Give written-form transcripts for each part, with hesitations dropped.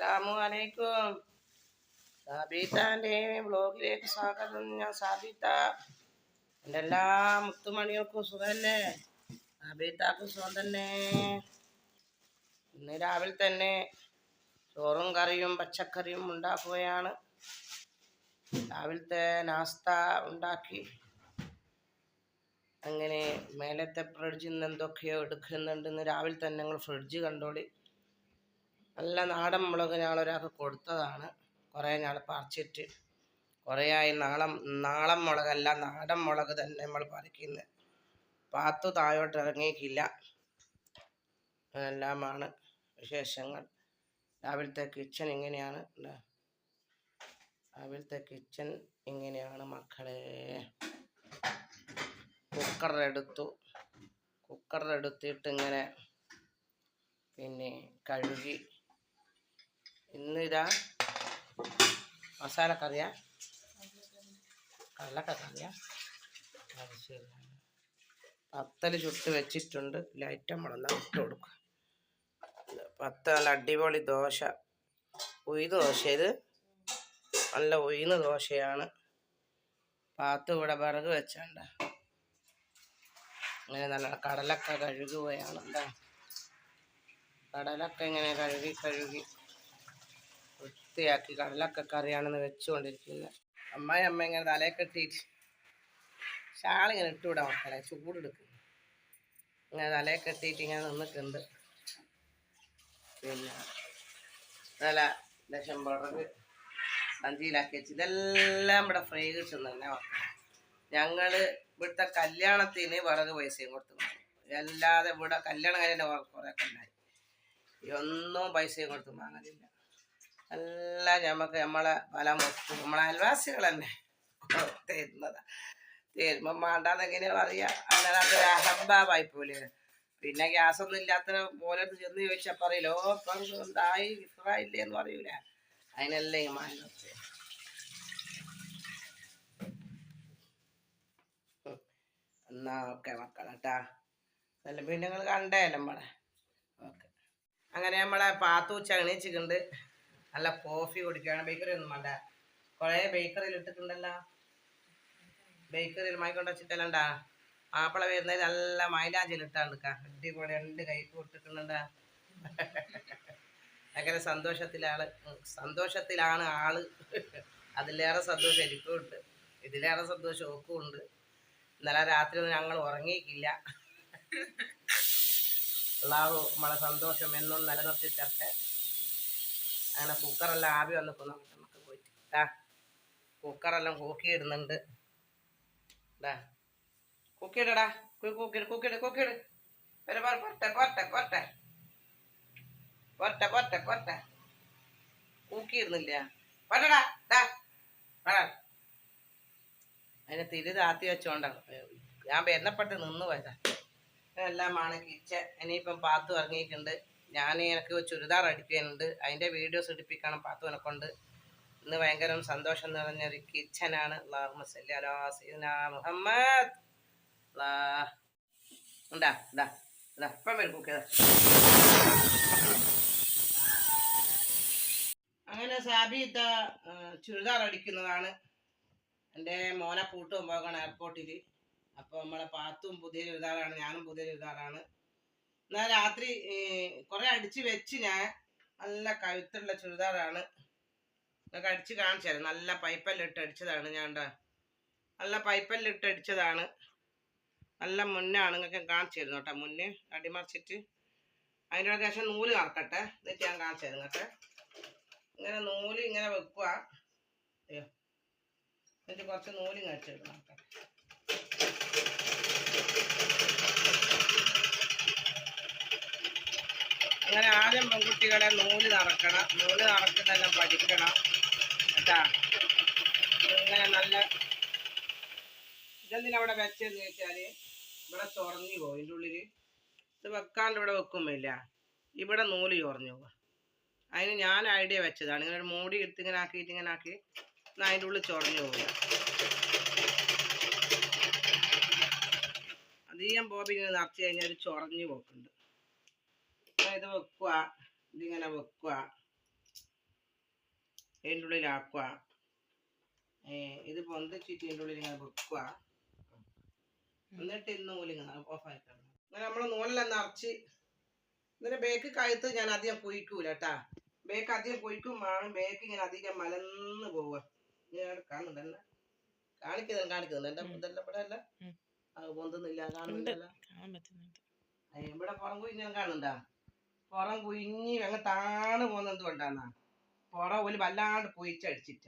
അസ്സലാമുഅലൈക്കും. സാബിത്താൻ്റെ വ്ലോഗിലേക്ക് സ്വാഗതം. ഞാൻ സാബിത്ത. എൻ്റെ എല്ലാ മുത്തുമണികൾക്കും സുഖമല്ലേ? സാബിത്താക്കും സുഖം തന്നെ. ഇന്ന് രാവിലെ തന്നെ ചോറും കറിയും പച്ചക്കറിയും ഉണ്ടാക്കുകയാണ്. രാവിലത്തെ നാസ്ത ഉണ്ടാക്കി. അങ്ങനെ മേലത്തെ ഫ്രിഡ്ജിൽ നിന്ന് എന്തൊക്കെയോ എടുക്കുന്നുണ്ട്. ഇന്ന് രാവിലെ തന്നെ ഞങ്ങൾ ഫ്രിഡ്ജ് കണ്ടോളി. നല്ല നാടൻ മുളക് ഞങ്ങളൊരാൾക്ക് കൊടുത്തതാണ്. കുറേ നാൾ പറിച്ചിട്ട് കുറേയായി. നാടൻ മുളകല്ല, നാടൻ മുളക് തന്നെ നമ്മൾ പറിക്കുന്നത്. പാത്തു താഴോട്ട് ഇറങ്ങിയിട്ടില്ല. അതെല്ലാമാണ് വിശേഷങ്ങൾ. രാവിലത്തെ കിച്ചൺ ഇങ്ങനെയാണ്. രാവിലത്തെ കിച്ചൺ ഇങ്ങനെയാണ് മക്കളെ. കുക്കറിലെടുത്തിട്ട് ഇങ്ങനെ പിന്നെ കഴുകി. ഇന്നിതാ മസാലക്കറിയാ, കടലക്കറിയാ. അത് ശരി. പത്തൽ ചുട്ട് വെച്ചിട്ടുണ്ട്. ലൈറ്റം മുളന്ന ഇട്ട് കൊടുക്കും. നല്ല അടിപൊളി ദോശ, ഉഴുന്ന് ദോശ. ഇത് നല്ല ഉഴുന്ന് ദോശയാണ്. പാത്ത് ഇവിടെ വിറക് വെച്ചണ്ട. അങ്ങനെ നല്ല കടലക്ക കഴുകുകയാണ്. എന്താ കടലക്ക ഇങ്ങനെ കഴുകി വൃത്തിയാക്കി കടലക്ക കറിയാണെന്ന് വെച്ചുകൊണ്ടിരിക്കുന്നത്. അമ്മ ഇങ്ങനെ തലയെ കെട്ടിയിട്ട് ഷാളിങ്ങനെ ഇട്ടുവിടാം മക്കളെ, ചൂടെടുക്കും. ഇങ്ങനെ തലയെ കെട്ടിയിട്ട് ഇങ്ങനെ നിന്നിട്ടുണ്ട്. പിന്നെ നല്ല ലക്ഷം വിറക് സഞ്ചിയിലാക്കി വെച്ച്. ഇതെല്ലാം ഇവിടെ ഫ്രീ കിട്ടുന്നതന്നെ. ഞങ്ങൾ ഇവിടുത്തെ കല്യാണത്തിന് വിറക് പൈസയും കൊടുത്തു. അല്ലാതെ ഇവിടെ കല്യാണം കഴിഞ്ഞ കുറേ ഉണ്ടായി. ഒന്നും പൈസയും കൊടുത്ത് വാങ്ങലില്ല. എല്ലാം നമുക്ക് നമ്മളെ പല മൊത്തം നമ്മളെ അയൽവാസികൾ തന്നെ തരുന്നതാണ്. തരുമ്പം വേണ്ടാതെങ്ങനെയാ പറയുക. അങ്ങനെ അതൊരു അഹംഭാവായി പോലെ. പിന്നെ ഗ്യാസൊന്നും ഇല്ലാത്ത പോലെ ചെന്ന് ചോദിച്ചാൽ പറയില്ലോ, ഇപ്പം എന്തായി ഇത്ര ഇല്ലേന്ന് പറയൂല. അതിനല്ലേ ഈ മാനത്ത്. എന്നാ ഓക്കെ മക്കളേട്ടാ. നല്ല പിന്നെ നിങ്ങൾ കണ്ടേ നമ്മളെ. ഓക്കെ. അങ്ങനെ നമ്മളെ പാത്തൂച്ച എണീച്ചിട്ടുണ്ട്. നല്ല കോഫി കുടിക്കുകയാണ്. ബേക്കറി ഒന്നും വേണ്ട. കുറേ ബേക്കറിയിൽ ഇട്ടിട്ടുണ്ടല്ലോ. ബേക്കറിയിൽ മൈക്കൊണ്ട് വെച്ചിട്ടല്ലണ്ടാ. മാപ്പിള വരുന്നത് നല്ല മൈലാഞ്ചിൽ ഇട്ടാണ് എടുക്കാം. അടിപൊളി 2 കൈക്ക് കൊടുത്തിട്ടുണ്ടാ. ഭയങ്കര സന്തോഷത്തിലാണ് ആള്. അതിലേറെ സന്തോഷം എനിക്കും ഉണ്ട്. ഇതിലേറെ സന്തോഷം ഓക്കും ഉണ്ട്. ഇന്നലെ രാത്രി ഒന്നും ഞങ്ങൾ ഉറങ്ങിയിട്ടില്ല. അല്ലാഹു നമ്മളെ സന്തോഷം എന്നും നിലനിർത്തി തരട്ടെ. അങ്ങനെ കുക്കറെല്ലാം ആവി വന്നിപ്പോൾ നമുക്ക് പോയിട്ട് കുക്കറെല്ലാം കൂക്കിയിടുന്നുണ്ട്. കൂക്കിയിടടാ, കൂക്കിയിട്. പൊരട്ടെ കൂക്കിയിടുന്നില്ല. പറ്റടാ. അതിനെ തിരി താത്തി വെച്ചോണ്ടാണ് ഞാൻ ബന്ധപ്പെട്ട് നിന്ന് പോയതാ. എല്ലാമാണ് കിച്ചൺ. ഇനിയിപ്പം പാത്തു ഇറങ്ങിയിട്ടുണ്ട്. എനിക്ക് ചുരിദാർ അടിക്കാനുണ്ട്. അതിൻ്റെ വീഡിയോസ് എടുപ്പിക്കണം പാത്തുവിനെ കൊണ്ട്. ഇന്ന് ഭയങ്കര സന്തോഷം നിറഞ്ഞൊരു കിച്ചനാണ്. അല്ലാഹുമ്മ സ്വല്ലി അലാ സയ്യിദിനാ മുഹമ്മദ്. ഇപ്പം വരും കുക്കിയതാ. അങ്ങനെ സാബിത്ത ചുരിദാർ അടിക്കുന്നതാണ്. എൻ്റെ മോനെ കൂട്ടും പോകണം എയർപോർട്ടിൽ. അപ്പോൾ നമ്മളെ പാത്തും പുതിയ ചുരിദാറാണ്, ഞാനും പുതിയ ചുരിദാറാണ്. എന്നാൽ രാത്രി കുറേ അടിച്ച് വെച്ച് ഞാൻ. നല്ല കഴുത്തുള്ള ചുരിദാറാണ്. ഇതൊക്കെ അടിച്ച് കാണിച്ചാൽ നല്ല പൈപ്പെല്ലാം ഇട്ട് അടിച്ചതാണ് ഞാൻ. നല്ല പൈപ്പെല്ലാം ഇട്ട് അടിച്ചതാണ്. നല്ല മുന്നാണ്. നിങ്ങൾക്ക് കാണിച്ചു തരുന്നു കേട്ടോ. മുന്നേ അടിമറിച്ചിട്ട് അതിൻ്റെ ശേഷം നൂല് കറക്കട്ടെ. എന്നിട്ട് ഞാൻ കാണിച്ചു തരും നിങ്ങൾക്ക്. ഇങ്ങനെ നൂല് ഇങ്ങനെ വെക്കുക. അയ്യോ, എന്നിട്ട് കുറച്ച് നൂല് കഴിച്ചെടുക്കണം. അങ്ങനെ ആദ്യം പെൺകുട്ടികളെ നൂല് നടക്കണം. നൂല് നടക്കുന്നതെല്ലാം പഠിക്കണം കേട്ടാ. ഇങ്ങനെ നല്ല ഇതെന്തിനാ അവിടെ വെച്ചതെന്ന് ചോദിച്ചാൽ ഇവിടെ ചൊറഞ്ഞു പോകും. ഇതിൻ്റെ ഉള്ളിൽ ഇത് വെക്കാണ്ട് ഇവിടെ വെക്കുമ്പോയില്ല, ഇവിടെ നൂല് ചൊറഞ്ഞു പോകും. അതിന് ഞാൻ ഐഡിയ വെച്ചതാണ്. ഇങ്ങനെ ഒരു മൂടി എടുത്ത് ഇങ്ങനെ ആക്കിയിട്ട് എന്നാൽ അതിൻ്റെ ഉള്ളിൽ ചൊറഞ്ഞു പോകില്ല. അധികം ബോബി ഇങ്ങനെ നിറച്ച് കഴിഞ്ഞാൽ ഒരു ചൊറഞ്ഞു പോക്കുണ്ട്. ഇത് വെക്കുക, ഇതിങ്ങനെ വെക്കുക. ഇതിൻ്റെ ഉള്ളിലാക്കുക. ഇത് പൊന്തിച്ചിട്ട് ഇതിൻ്റെ ഉള്ളിൽ ഇങ്ങനെ വെക്കുക. എന്നിട്ട് ഇന്ന് നൂലിങ്ങനെ ഓഫായിട്ടാണ് അങ്ങനെ നമ്മൾ നൂലെല്ലാം നിറച്ച്. ഇതിൻ്റെ ബേക്ക് കഴുത്ത് ഞാൻ അധികം കുഴിക്കൂല കേട്ടാ. ബേക്ക് അധികം കുഴിക്കും വേണം. ബേക്ക് ഇങ്ങനെ അധികം മലന്ന് പോവുക. ഞാൻ കാണുന്നുണ്ടല്ല, കാണിക്കുന്നുണ്ട് എൻ്റെ ഇതെല്ലാം ഇവിടെ അല്ല, അത് പൊന്തുന്നില്ല, കാണുന്നില്ല. ഇവിടെ പുറം കുഴിഞ്ഞാൽ കാണുന്നുണ്ടാ, പുറം കുഴിഞ്ഞ് അങ്ങ് താണ് പോകുന്നത് എന്തുകൊണ്ടാന്നാ, പുറം ഒരു വല്ലാണ്ട് കുഴിച്ചടിച്ചിട്ട.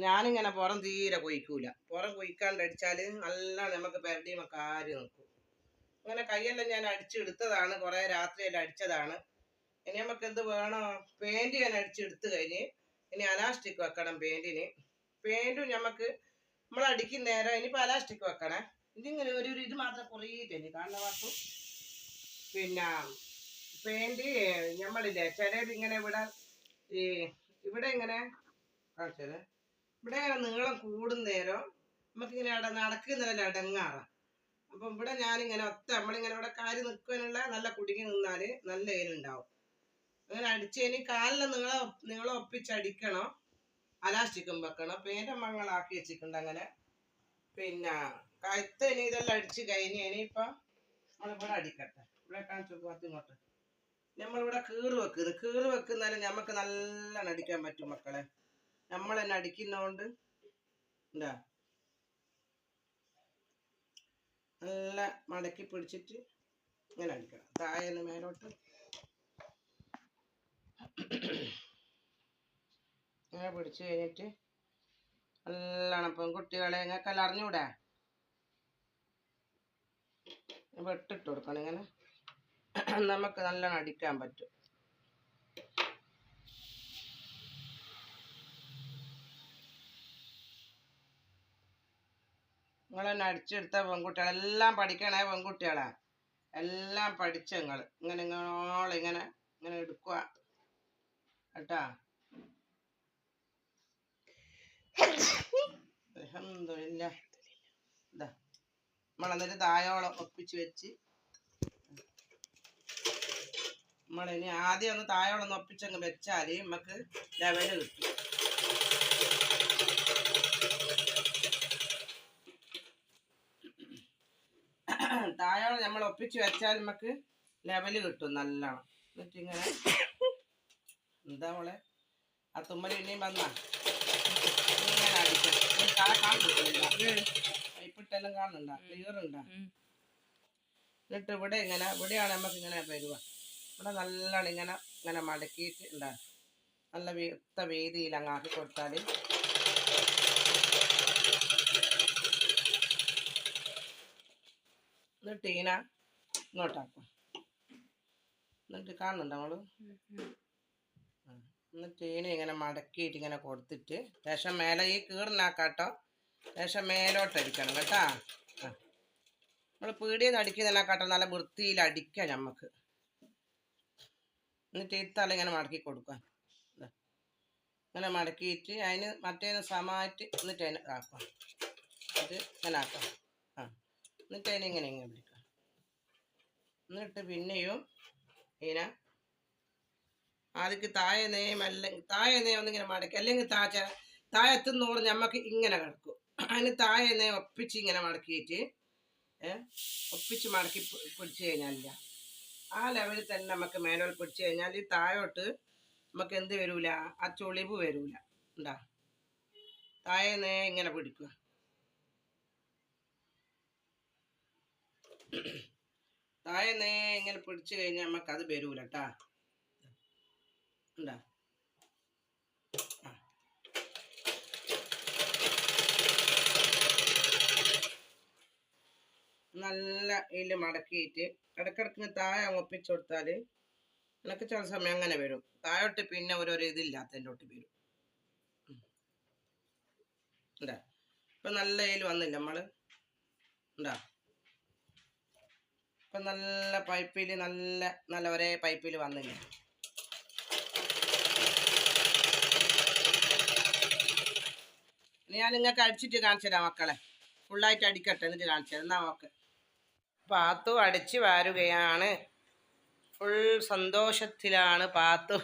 ഞാനിങ്ങനെ പുറം തീരെ കൊയ്ക്കൂല. പുറം കൊയ്ക്കാണ്ട് അടിച്ചാൽ നല്ല നമുക്ക് പെരടിയും കാര്യം നിൽക്കും. അങ്ങനെ കൈയെല്ലാം ഞാൻ അടിച്ചെടുത്തതാണ്, കുറേ രാത്രിയെല്ലാം അടിച്ചതാണ്. ഇനി നമുക്ക് എന്ത് വേണം, പെയിൻറ് ഞാൻ അടിച്ചെടുത്ത് കഴിഞ്ഞ് ഇനി അലാസ്റ്റിക് വെക്കണം പെയിൻറ്റിന്. പെയിൻറ്റും നമുക്ക് നമ്മൾ അടിക്കുന്ന നേരം ഇനിയിപ്പോൾ അലാസ്റ്റിക് വെക്കണേ. ഇതിങ്ങനെ ഒരു ഇത് മാത്രം കുറേയില്ലേ കാണുന്ന വാർത്തും. പിന്നെ പെയിൻറ് നമ്മളില്ലേ ചിലത് ഇങ്ങനെ ഇവിടെ ഇങ്ങനെ കാണിച്ചത്, ഇവിടെ ഇങ്ങനെ നീളം കൂടുന്നേരം നമുക്കിങ്ങനെ നടക്കുന്നതിൽ അടങ്ങാറാം. അപ്പം ഇവിടെ ഞാനിങ്ങനെ നമ്മളിങ്ങനെ ഇവിടെ കാല് നിൽക്കാനുള്ള നല്ല കുടുങ്ങി നിന്നാൽ നല്ല ഏലുണ്ടാവും. അങ്ങനെ അടിച്ചതിന് കാലിലെ നീളം ഒപ്പിച്ചടിക്കണം. അലാസ്റ്റിക്കും വെക്കണം. പെയിൻ്റ് മങ്ങളാക്കി വെച്ചിട്ടുണ്ട് അങ്ങനെ. പിന്നെ കഴുത്തിന് ഇതെല്ലാം അടിച്ച് കഴിഞ്ഞ് ഇനിയിപ്പം നമ്മളിവിടെ അടിക്കട്ടെ. ഇവിടെ കാണിച്ചു കൊടുക്കും ഇങ്ങോട്ട്. നമ്മളിവിടെ കീറ് വെക്കുന്നാലും നമുക്ക് നല്ലോണം അടിക്കാൻ പറ്റും മക്കളെ. നമ്മൾ തന്നെ അടിക്കുന്നതുകൊണ്ട് എന്താ നല്ല മടക്കി പിടിച്ചിട്ട് ഇങ്ങനെ അടിക്കണം. താഴെ മേലോട്ട് ഇങ്ങനെ പിടിച്ച് കഴിഞ്ഞിട്ട് നല്ലോണം പെൺകുട്ടികളെ നിങ്ങൾക്കെല്ലാം അറിഞ്ഞൂടെ, വെട്ടിട്ട് കൊടുക്കണം. ഇങ്ങനെ നമുക്ക് നല്ലോണം അടിക്കാൻ പറ്റും. നിങ്ങളെന്നെ അടിച്ചെടുത്ത പെൺകുട്ടികളെല്ലാം പഠിക്കണേ. പെൺകുട്ടികളെ എല്ലാം പഠിച്ച നിങ്ങൾ ഇങ്ങനെ ഇങ്ങനെ എടുക്കുക കേട്ടാ. അൽഹംദുലില്ലാ. ഇതാ നമ്മളെന്നിട്ട് തായോളം ഒപ്പിച്ച് വെച്ച് നമ്മളിനി ആദ്യം ഒന്ന് തായോളം ഒന്ന് ഒപ്പിച്ചങ്ങ് വെച്ചാൽ നമുക്ക് ലെവല് കിട്ടും. തായോളം നമ്മൾ ഒപ്പിച്ച് വെച്ചാൽ നമുക്ക് ലെവല് കിട്ടും നല്ലോണം. എന്നിട്ട് ഇങ്ങനെ എന്താ മോളെ ആ തുമ്മൽ ഇനിയും വന്നാ ഇങ്ങനെ അടിക്കണം. പൈപ്പിട്ടെല്ലാം കാണുന്നുണ്ടാ, ക്ലിയർ ഉണ്ടാ. എന്നിട്ട് ഇവിടെയാണ് നമുക്ക് ഇങ്ങനെ വരുക. ഇവിടെ നല്ലോണം ഇങ്ങനെ മടക്കിയിട്ട് ഉണ്ടാ നല്ല വേദിയിൽ അങ്ങ് ആക്കി കൊടുത്താൽ എന്നിട്ട് ഇങ്ങോട്ടാക്കും. എന്നിട്ട് കാണുന്നുണ്ടോ നമ്മള്, എന്നിട്ട് ഇങ്ങനെ മടക്കിയിട്ട് ഇങ്ങനെ കൊടുത്തിട്ട് ശേഷം മേലെ ഈ കീറിനാക്കാട്ടോ, ശേഷം മേലോട്ടടിക്കണം കേട്ടാ. നമ്മൾ പീടിയിൽ നിന്ന് അടിക്കുന്നതിനെക്കാട്ടോ നല്ല വൃത്തിയിൽ അടിക്കാം നമുക്ക്. എന്നിട്ട് ഈ തല ഇങ്ങനെ മടക്കി കൊടുക്കാം. ഇങ്ങനെ മടക്കിയിട്ട് അതിന് മറ്റേന്ന് സമായിട്ട് എന്നിട്ട് അതിന് ആക്കാം. ഇത് ഇങ്ങനെ ആക്കാം. എന്നിട്ട് അതിനെ ഇങ്ങനെ പിടിക്കാം. എന്നിട്ട് പിന്നെയും ഇങ്ങനെ ആദ്യം താഴെ ഒന്നിങ്ങനെ മടക്കി, അല്ലെങ്കിൽ താഴെ എത്തുന്നോട് ഞമ്മക്ക് ഇങ്ങനെ കിടക്കും. അതിന് താഴെ ഒപ്പിച്ച് ഇങ്ങനെ മടക്കിയിട്ട് ഒപ്പിച്ച് മടക്കി പിടിച്ചു കഴിഞ്ഞാലില്ല, ആ ലെവലിൽ തന്നെ നമുക്ക് മേലോട്ട് പിടിച്ചു കഴിഞ്ഞാൽ ഈ താഴോട്ട് നമുക്ക് എന്ത് വരൂല, ആ ചുളിവ് വരൂല. ഉണ്ടാ താഴെ ഇങ്ങനെ പിടിക്കുക. താഴെ ഇങ്ങനെ പിടിച്ചു കഴിഞ്ഞാൽ നമുക്ക് അത് വരൂല കേട്ടാ. ഉണ്ടാ നല്ല ഇതിൽ മടക്കിയിട്ട് ഇടക്കിടക്ക് താഴെ ഒപ്പിച്ചു കൊടുത്താൽ എനിക്ക് ചില സമയം അങ്ങനെ വരും. താഴോട്ട് പിന്നെ ഓരോരോ ഇതില്ലാത്തതിൻ്റെ ഒട്ട് വരും. ഉണ്ടാ ഇപ്പം നല്ല ഇതിൽ വന്നില്ല നമ്മൾ. ഉണ്ടാ ഇപ്പം നല്ല പൈപ്പിൽ നല്ല ഒരേ പൈപ്പിൽ വന്നില്ല. ഞാൻ നിങ്ങൾക്ക് അടിച്ചിട്ട് കാണിച്ചു തരാം മക്കളെ. ഫുള്ളായിട്ട് അടിക്കട്ടെ എന്നിട്ട് കാണിച്ചു തരാം. എന്നാ ഓക്കെ. പാത്തു അടിച്ച് വാരുകയാണ്. ഫുൾ സന്തോഷത്തിലാണ് പാത്തു.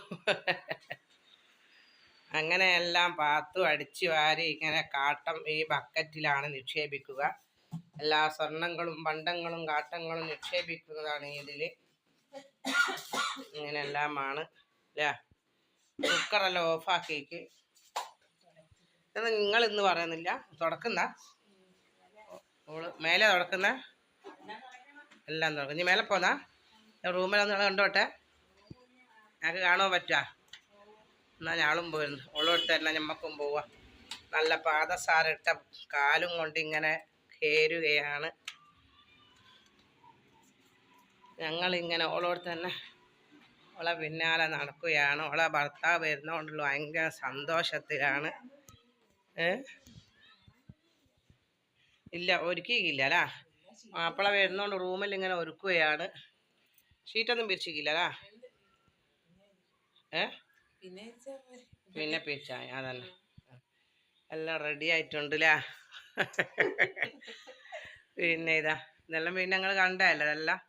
അങ്ങനെ എല്ലാം പാത്തു അടിച്ചു വാരി ഇങ്ങനെ കാട്ടം ഈ ബക്കറ്റിലാണ് നിക്ഷേപിക്കുക. എല്ലാ സ്വർണങ്ങളും പണ്ടങ്ങളും കാട്ടങ്ങളും നിക്ഷേപിക്കുന്നതാണ് ഇതില്. ഇങ്ങനെല്ലാമാണ് അല്ലേ. കുക്കറെല്ലാം ഓഫാക്കിക്ക്. ഇത് നിങ്ങൾ ഇന്ന് പറയുന്നില്ല തുടക്കുന്ന ഓള് മേലെ തുടക്കുന്ന എല്ലാം തുടക്കും. ഇനി മേലെ പോന്നാ റൂമിലൊന്ന് കണ്ടോട്ടെ, ഞങ്ങൾക്ക് കാണാൻ പറ്റുക. എന്നാൽ ഞാളും പോയിരുന്നു. ഓളോടുത്ത് തന്നെ ഞമ്മക്കും പോവാ. നല്ല പാദസാരിട്ട കാലും കൊണ്ട് ഇങ്ങനെ കയറുകയാണ് ഞങ്ങളിങ്ങനെ. ഓളോടുത്ത് തന്നെ ഓളെ പിന്നാലെ നടക്കുകയാണ്. ഓളെ ഭർത്താവ് വരുന്നതുകൊണ്ടുള്ള ഭയങ്കര സന്തോഷത്തിലാണ്. ഇല്ല ഒരുക്കിയില്ല അല്ലേ. മാപ്പിള വരുന്നോണ്ട് റൂമിൽ ഇങ്ങനെ ഒരുക്കുകയാണ്. ഷീറ്റൊന്നും പിരിച്ചിക്കില്ല അല്ലേ. പിന്നെ പിരിച്ചായ അതന്നെ എല്ലാം റെഡി ആയിട്ടുണ്ടല്ലേ. പിന്നെ ഇതെല്ലാം പിന്നെ ഞങ്ങൾ കണ്ടല്ലേ ഇതെല്ലാം.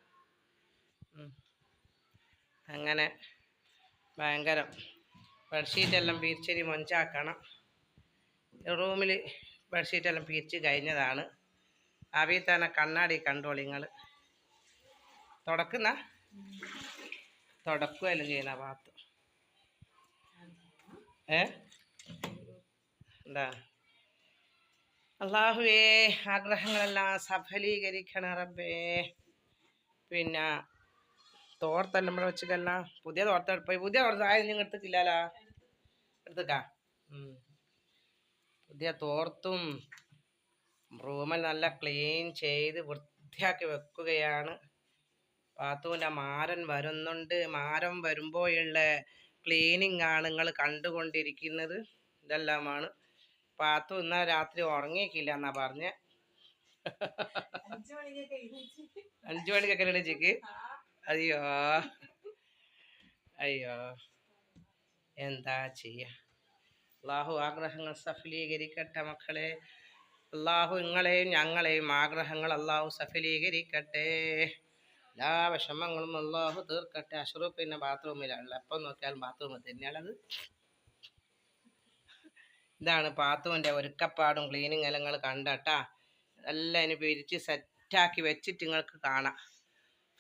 അങ്ങനെ ഭയങ്കരം ബെഡ്ഷീറ്റെല്ലാം പിരിച്ചരി മൊഞ്ചാക്കണം. റൂമിൽ ബെഡ്ഷീറ്റെല്ലാം പിരിച്ച് കഴിഞ്ഞതാണ്. അവയിൽ തന്നെ കണ്ണാടി കണ്ടോളി നിങ്ങൾ. തുടക്കുകയെല്ലാം ചെയ്യുന്ന ഭാഗത്ത് എന്താ. അള്ളാഹുവേ ആഗ്രഹങ്ങളെല്ലാം സഫലീകരിക്കണം റബ്ബേ. പിന്നെ തോർത്തെല്ലാം ഇവിടെ വെച്ചിട്ടല്ല. പുതിയ തോർത്തെടുപ്പ് പുതിയ തോർത്തായ നിങ്ങൾ എടുത്തിട്ടില്ലല്ലോ. എടുത്തേക്കാ. പുതിയ തോർത്തും റൂമിൽ നല്ല ക്ലീൻ ചെയ്ത് വൃത്തിയാക്കി വെക്കുകയാണ്. പാത്തുവിൻ്റെ മാരൻ വരുന്നുണ്ട്. മാരൻ വരുമ്പോഴുള്ള ക്ലീനിങ് ആണ് നിങ്ങൾ കണ്ടുകൊണ്ടിരിക്കുന്നത്. ഇതെല്ലാമാണ്. പാത്തു ഇന്നലെ രാത്രി ഉറങ്ങിയിട്ടില്ല എന്നാ പറഞ്ഞ്. 5 മണിക്കൊക്കെ എണീച്ചിക്ക്. അയ്യോ അയ്യോ എന്താ ചെയ്യാ. അള്ളാഹു ആഗ്രഹങ്ങൾ സഫലീകരിക്കട്ടെ മക്കളെ. അള്ളാഹു നിങ്ങളെയും ഞങ്ങളെയും ആഗ്രഹങ്ങൾ അള്ളാഹു സഫലീകരിക്കട്ടെ. എല്ലാ വിഷമങ്ങളും അള്ളാഹു തീർക്കട്ടെ. അഷ്റഫ് പിന്നെ ബാത്റൂമിലാണ്. എപ്പം നോക്കിയാലും ബാത്റൂമിൽ തന്നെയാണത്. ഇതാണ് പാത്തുവിൻ്റെ ഒരുക്കപ്പാടും ക്ലീനിങ് എല്ലാം നിങ്ങൾ കണ്ടട്ടാ. എല്ലാം ഇനി പിരിച്ച് സെറ്റാക്കി വെച്ചിട്ട് നിങ്ങൾക്ക് കാണാം.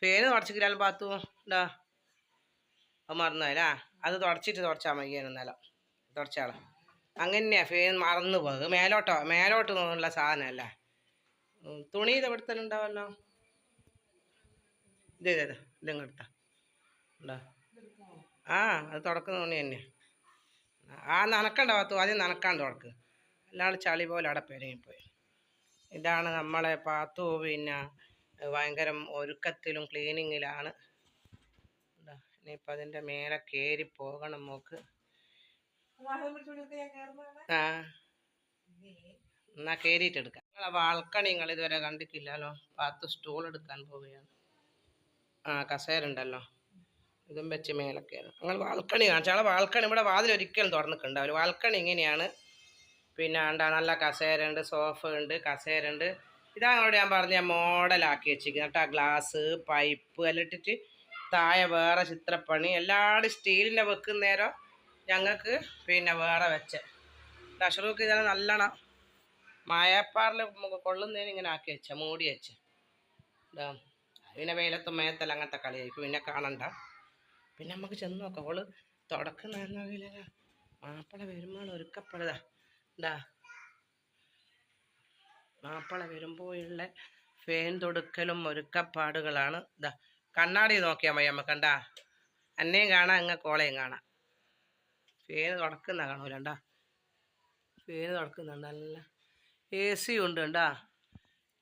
ഫേന് തുടച്ചിട്ടില്ലാലും പാത്തു ഉണ്ടാ. അത് മറന്നല്ലേ. അത് തുടച്ചാൽ മതിയാണ്. ഇന്നലെ തുടച്ചാളാം. അങ്ങനെയാ ഫേൻ മറന്നു പോകും. മേലോട്ട് നോക്കാനുള്ള സാധനമല്ലേ. തുണി ഇത് ഇവിടെ തന്നെ ഉണ്ടാവല്ലോ. ഇതെടുത്ത ഉണ്ടോ. അത് തുടക്കുന്ന തുണി തന്നെ. നനക്കണ്ട പാത്തു. ആദ്യം നനക്കാണ്ട് തുടക്ക്. അല്ലാണ്ട് ചളി പോലെ അവിടെ പെരുങ്ങിപ്പോയി. ഇതാണ് നമ്മളെ പാത്തു. പിന്നെ ഭയങ്കര ഒരുക്കത്തിലും ക്ലീനിങ്ങിലാണ്. ഇനിയിപ്പോൾ അതിൻ്റെ മേലെ കയറി പോകണം നോക്ക്. എന്നാ കയറിയിട്ട് എടുക്കാം. നിങ്ങളെ ബാൽക്കണി നിങ്ങൾ ഇതുവരെ കണ്ടിട്ടില്ലല്ലോ. പാത്തു സ്റ്റൂൾ എടുക്കാൻ പോവുകയാണ്. കസേര ഉണ്ടല്ലോ, ഇതും വെച്ച് മേലെ കയറും. നിങ്ങൾ ബാൽക്കണി കാണിച്ചാൽ ബാൽക്കണി ഇവിടെ വാതിലൊരിക്കലും തുറന്നിട്ടുണ്ടാവില്ല. ബാൽക്കണി ഇങ്ങനെയാണ്. പിന്നെ നല്ല കസേര ഉണ്ട്, സോഫ ഉണ്ട്, കസേര ഉണ്ട്. ഇതങ്ങോട്ട് ഞാൻ പറഞ്ഞ മോഡലാക്കി വെച്ചിരിക്കുന്നത് കേട്ടോ. ഗ്ലാസ് പൈപ്പ് എല്ലാം ഇട്ടിട്ട് താഴെ വേറെ ചിത്രപ്പണി. എല്ലാവരും സ്റ്റീലിൻ്റെ വെക്കുന്നേരം ഞങ്ങൾക്ക് പിന്നെ വേറെ വെച്ച്. അഷ്റൂക്ക് ഇതെല്ലാം നല്ലോണം മായപ്പാറിൽ കൊള്ളുന്നതിന് ഇങ്ങനെ ആക്കി വെച്ച മൂടി വെച്ച്. പിന്നെ വെയിലത്തും മേത്തല്ല അങ്ങനത്തെ കളിയായിരിക്കും. പിന്നെ കാണണ്ട. പിന്നെ നമുക്ക് ചെന്ന് നോക്കാം. അവള് തുടക്കുന്ന മാപ്പിള വരുമ്പോൾ ഒരുക്കപ്പെടുതാ. മാപ്പിള വരുമ്പോഴുള്ള ഫേൻ തൊടുക്കലും ഒരുക്കപ്പാടുകളാണ്. കണ്ണാടി നോക്കിയാൽ മതി നമുക്ക്. കണ്ടാ എന്നെയും കാണാം, ഇങ്ങ കോളയും കാണാം. ഫേന് തുടക്കുന്ന കാണൂലണ്ടാ. ഫേന് തുടക്കുന്നുണ്ട്. നല്ല AC ഉണ്ട് കണ്ടാ.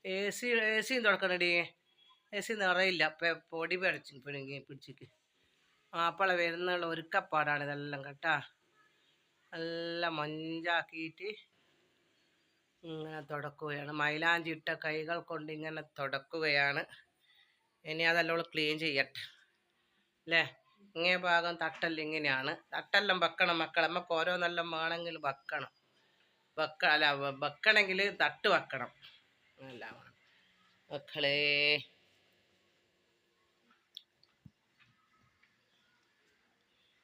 ഏസിയും തുടക്കണടി. AC നിറയില്ല. പൊടി പിടിച്ചിക്ക്. മാപ്പിള വരുന്നുള്ള ഒരുക്കപ്പാടാണ് ഇതെല്ലാം കേട്ടാ. നല്ല മൊഞ്ചാക്കിയിട്ട് ഇങ്ങനെ തുടക്കുകയാണ്. മൈലാഞ്ചി ഇട്ട കൈകൾ കൊണ്ട് ഇങ്ങനെ തുടക്കുകയാണ്. ഇനി അതെല്ലാം ക്ലീൻ ചെയ്യട്ടെ അല്ലേ. ഇങ്ങേ ഭാഗം തട്ടെല്ലാം ഇങ്ങനെയാണ്. തട്ടെല്ലാം വെക്കണം മക്കളെ. നമുക്ക് ഓരോന്നെല്ലാം വേണമെങ്കിൽ വെക്കണം. വെക്കണമെങ്കിൽ തട്ട് വെക്കണം. എല്ലാം മക്കളെ.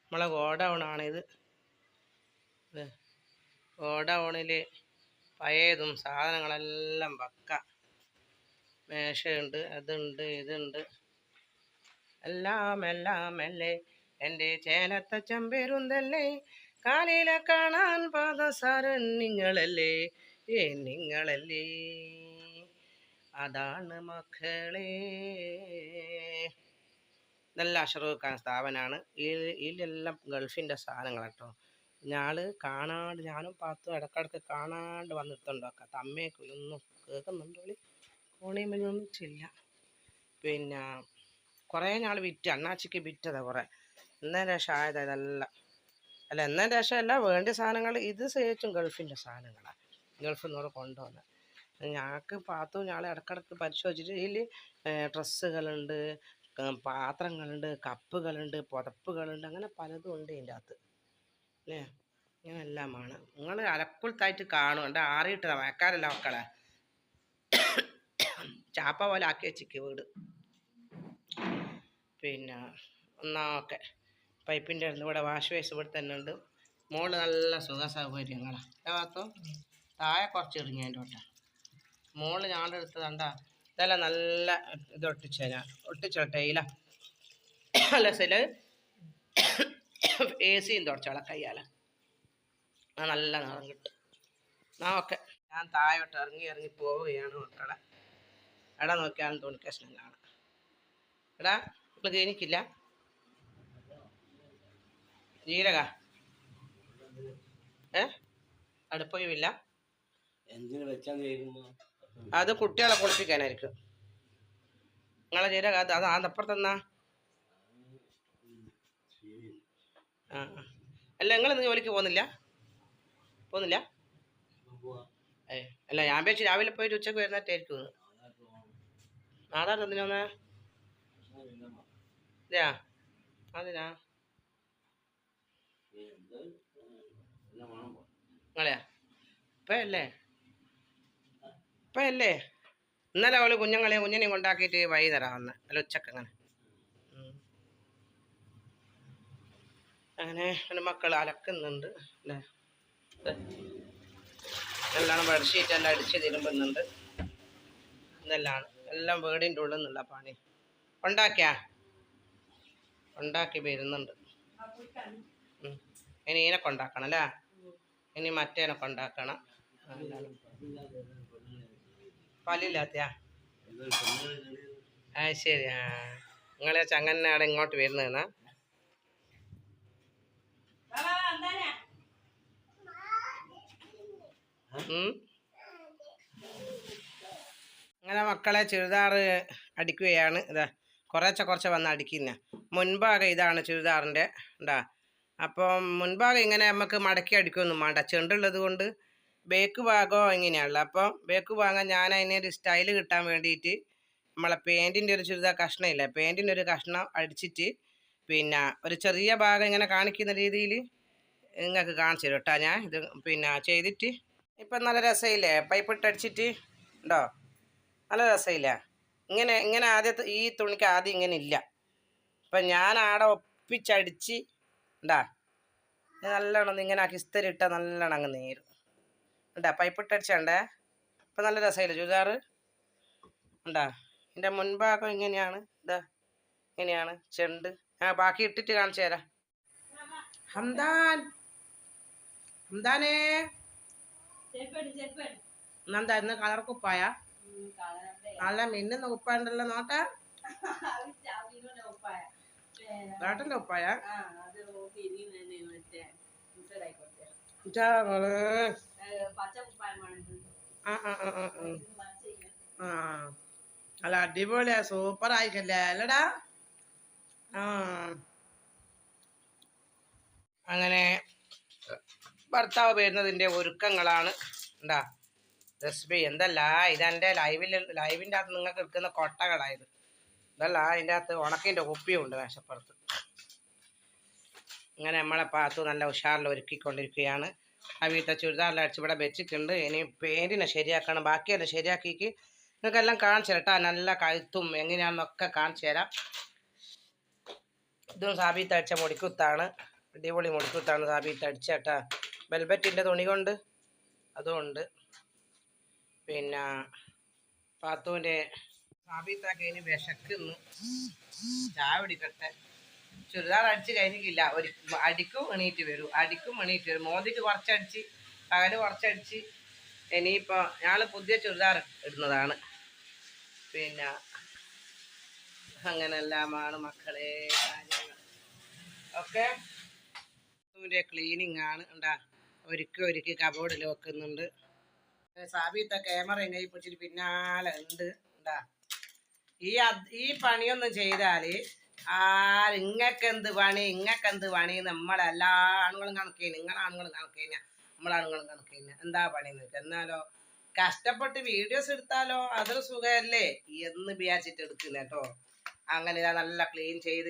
നമ്മളെ ഗോഡൗണാണിത്. ഗോഡൗണിൽ പഴയതും സാധനങ്ങളെല്ലാം വെക്കാം. മേശയുണ്ട്, അതുണ്ട്, ഇതുണ്ട്, എല്ലാം എല്ലാം അല്ലേ എൻ്റെ ചേലത്ത ചെമ്പേരുന്തല്ലേ, കാലിലെ കാണാൻ പാദസാരൻ നിങ്ങളല്ലേ, നിങ്ങളല്ലേ, അതാണ് മക്കളെ. നല്ല അഷറൂഖാൻ സ്ഥാപനമാണ്. ഇതിലെല്ലാം ഗൾഫിൻ്റെ സാധനങ്ങൾ കേട്ടോ. കാണാണ്ട് ഞാനും പാത്തും ഇടക്കിടക്ക് കാണാണ്ട് വന്നിട്ടുണ്ടോക്കാം. തമ്മേക്കൊന്നും കേൾക്കുന്നുണ്ടോളി, കോണിമൊന്നിച്ചില്ല. പിന്നെ കുറേ നാൾ വിറ്റ്, അണ്ണാച്ചിക്ക് വിറ്റതാ കുറേ. എന്നതിന് ശേഷം ആയത് ഇതെല്ലാം. അല്ല, എന്നതിന് ശേഷമല്ല, വേണ്ട സാധനങ്ങൾ ഇത് സേച്ചും ഗൾഫിൻ്റെ സാധനങ്ങളാണ്. ഗൾഫിൽ നിന്ന് കൊണ്ടുവന്നത്. ഞങ്ങൾക്ക് പാത്തും ഞങ്ങൾ ഇടക്കിടക്ക് പരിശോധിച്ചിട്ട് ഇതിൽ ഡ്രസ്സുകളുണ്ട്, പാത്രങ്ങളുണ്ട്, കപ്പുകളുണ്ട്, പുതപ്പുകളുണ്ട്, അങ്ങനെ പലതും ഉണ്ട് ഇതിൻ്റെ അകത്ത് അല്ലേ. ഇങ്ങനെ എല്ലാമാണ്. നിങ്ങൾ അലക്കുളത്തായിട്ട് കാണും. എൻ്റെ ആറിയിട്ടതാ മഴക്കാരല്ല മക്കളെ, ചാപ്പ പോലെ ആക്കി വെച്ചിക്ക് വീട്. പിന്നെ ഒന്നാക്കെ പൈപ്പിൻ്റെ അടുത്ത് ഇവിടെ വാഷ് ബേസ് ഇവിടെ തന്നെ ഉണ്ട്. മോള് നല്ല സുഖ സൗകര്യങ്ങളാണ്. ഭാഗത്തും താഴെ കുറച്ച് ഇറങ്ങി അതിൻ്റെ തൊട്ട മോള് ഞങ്ങളുടെ അടുത്ത് കണ്ട ഇതെല്ലാം നല്ല ഇത് ഒട്ടിച്ചോട്ടയില അല്ല സില AC തുടച്ചോളാം കയ്യാല, നല്ല നിറം കിട്ടും. ഓക്കെ, ഞാൻ താഴോട്ട് ഇറങ്ങി പോവുകയാണ് മക്കളെ. എടാ നോക്കിയാലും തുണിക്കഷ്ണം കാണാം. എടാ നിങ്ങൾ ഗീനിക്കില്ല ജീരക അടുപ്പൊഴിവില്ല, അത് കുട്ടികളെ കുളിപ്പിക്കാനായിരിക്കും. നിങ്ങളെ ജീരക അത് അപ്പുറത്തെന്നാ. അല്ല, നിങ്ങളിന്ന് ജോലിക്ക് പോകുന്നില്ല? അല്ല, ഞാൻ വെച്ച് രാവിലെ പോയിട്ട് ഉച്ചക്ക് വരുന്നിട്ടായിരിക്കും. ആധാർ എന്തിനാ ഇതാ അതിനാ നിങ്ങളെയാ ഇപ്പല്ലേ ഇന്നലെ അവള് കുഞ്ഞിനെയും കൊണ്ടാക്കിയിട്ട് വൈകുന്നേരം വന്ന്. അല്ല, ഉച്ചക്ക് അങ്ങനെ എൻ്റെ മക്കൾ അലക്കുന്നുണ്ട് അല്ലേ. എല്ലാം ബെഡ്ഷീറ്റ് എല്ലാം അടിച്ച് തിരുമ്പുന്നുണ്ട്. ഇതെല്ലാം എല്ലാം വീടിൻ്റെ ഉള്ളിൽ നിന്നുള്ള പണി. ഉണ്ടാക്കി വരുന്നുണ്ട്. ഇനി ഇതിനെ കൊണ്ടാക്കണം അല്ലേ, ഇനി മറ്റേനെ കൊണ്ടാക്കണം. പല്ലില്ലാത്തയാ ശരി. നിങ്ങളെ ചങ്ങനാടെ ഇങ്ങോട്ട് വരുന്നതെന്നാ. അങ്ങനെ മക്കളെ ചുരിദാർ അടിക്കുകയാണ്. ഇതാ കുറച്ച് വന്ന് അടിക്കുന്ന മുൻഭാഗം ഇതാണ് ചുരിദാറിൻ്റെ ഉണ്ടാ. അപ്പം മുൻഭാഗം ഇങ്ങനെ നമുക്ക് മടക്കി അടിക്കൊന്നും വേണ്ട, ചെണ്ടുള്ളത് കൊണ്ട്. ബേക്ക് ഭാഗം ഇങ്ങനെയാണല്ലോ. അപ്പം ബേക്ക് ഭാഗം ഞാൻ അതിനൊരു സ്റ്റൈല് കിട്ടാൻ വേണ്ടിയിട്ട് നമ്മളെ പെയിൻറ്റിൻ്റെ ഒരു ചുരിദാർ കഷ്ണമില്ല, പെയിൻറ്റിൻ്റെ ഒരു കഷ്ണം അടിച്ചിട്ട് പിന്നെ ഒരു ചെറിയ ഭാഗം ഇങ്ങനെ കാണിക്കുന്ന രീതിയിൽ നിങ്ങൾക്ക് കാണിച്ചു തരും കേട്ടോ. ഞാൻ ഇത് പിന്നെ ചെയ്തിട്ട് ഇപ്പം നല്ല രസമില്ലേ, പൈപ്പിട്ട് അടിച്ചിട്ട് ഉണ്ടോ, നല്ല രസമില്ല. ഇങ്ങനെ ആദ്യത്തെ ഈ തുണിക്ക് ആദ്യം ഇങ്ങനെ ഇല്ല. അപ്പം ഞാൻ ആടെ ഒപ്പിച്ചടിച്ച് ഉണ്ടാ നല്ലോണം ഇങ്ങനെ കിസ്തരി ഇട്ടാൽ നല്ലോണം അങ്ങ് നേരും ഉണ്ടാ. പൈപ്പിട്ട് അടിച്ചണ്ടേ. ഇപ്പം നല്ല രസമില്ല ചുരിദാറ് ഉണ്ടാ. എൻ്റെ മുൻഭാഗം ഇങ്ങനെയാണ്, ഇതാ ഇങ്ങനെയാണ് ചെണ്ട്. ബാക്കി ഇട്ടിട്ട് കാണിച്ചു തരാം. ഹംദാനേ എന്താ ഇന്ന് കളർ കുപ്പായ? നല്ല മിന്നുന്ന കുപ്പായുണ്ടല്ലോ, നോക്ക. നാട്ടിൻ്റെ കുപ്പായ അല്ല, അടിപൊളിയാ, സൂപ്പർ ആയിക്കല്ലേ അല്ലടാ. അങ്ങനെ ഭർത്താവ് വരുന്നതിൻ്റെ ഒരുക്കങ്ങളാണ് ഉണ്ടാ. റെസിപ്പി എന്തല്ല ഇതെൻ്റെ ലൈവിൻ്റെ അകത്ത് നിങ്ങൾക്ക് എടുക്കുന്ന കൊട്ടകളായത്. ഇതല്ല, അതിൻ്റെ അകത്ത് ഉണക്കിൻ്റെ കുപ്പിയുണ്ട് മേശപ്പുറത്ത്. അങ്ങനെ നമ്മളെ പാത്തു നല്ല ഉഷാറിൽ ഒരുക്കിക്കൊണ്ടിരിക്കുകയാണ്. ആ വീട്ടിലെ ചുരിദാറിൽ അടിച്ച് ഇവിടെ വെച്ചിട്ടുണ്ട്. ഇനി പെയിൻറ്റിനെ ശരിയാക്കണം. ബാക്കിയെല്ലാം ശരിയാക്കിക്ക് നിങ്ങൾക്കെല്ലാം കാണിച്ചു തരാം കേട്ടോ. നല്ല കഴുത്തും എങ്ങനെയാണെന്നൊക്കെ കാണിച്ചു തരാം. ഇതും സാബീത്ത് അടിച്ച മുടിക്കുത്താണ്, അടിപൊളി മുടിക്കുത്താണ് സാബീത്ത് അടിച്ച കേട്ടോ. വെൽവെറ്റിൻ്റെ തുണി കൊണ്ട് അതുകൊണ്ട്. പിന്നെ പാത്തുവിൻ്റെ സാബിത്താക്കേന് വിശക്കുന്നു, ചായ പിടിക്കട്ടെ. ചുരിദാർ അടിച്ച് കഴിഞ്ഞിട്ടില്ല, ഒരു അടിക്കും എണീറ്റ് വരും. മോദിക്ക് കുറച്ചടിച്ച്, പകല് കുറച്ചടിച്ച്. ഇനിയിപ്പോൾ ഞങ്ങൾ പുതിയ ചുരിദാർ ഇടുന്നതാണ്. പിന്നെ അങ്ങനെല്ലാമാണ് മക്കളെ കാര്യങ്ങൾ. ഓക്കെ, ക്ലീനിങ് ആണ്. ഉണ്ടാ ഒരുക്കി കബോർഡിൽ വെക്കുന്നുണ്ട്. സാബിത്ത ക്യാമറയും കൈ പിടിച്ചിട്ട് പിന്നാലെ ഉണ്ട്. ഉണ്ടാ ഈ പണിയൊന്നും ചെയ്താൽ ഇങ്ങക്കെന്ത് പണി നമ്മളെല്ലാ ആണുങ്ങളും കണക്കേന്, നിങ്ങളാണുങ്ങളും കണക്കേന, നമ്മളാണുങ്ങളും കണക്കേന. എന്താ പണി നിൽക്കുക? എന്നാലോ കഷ്ടപ്പെട്ട് വീഡിയോസ് എടുത്താലോ അതൊരു സുഖമല്ലേ എന്ന് വിചാരിച്ചിട്ട് എടുക്കില്ല കേട്ടോ. അങ്ങനെ നല്ല ക്ലീൻ ചെയ്ത്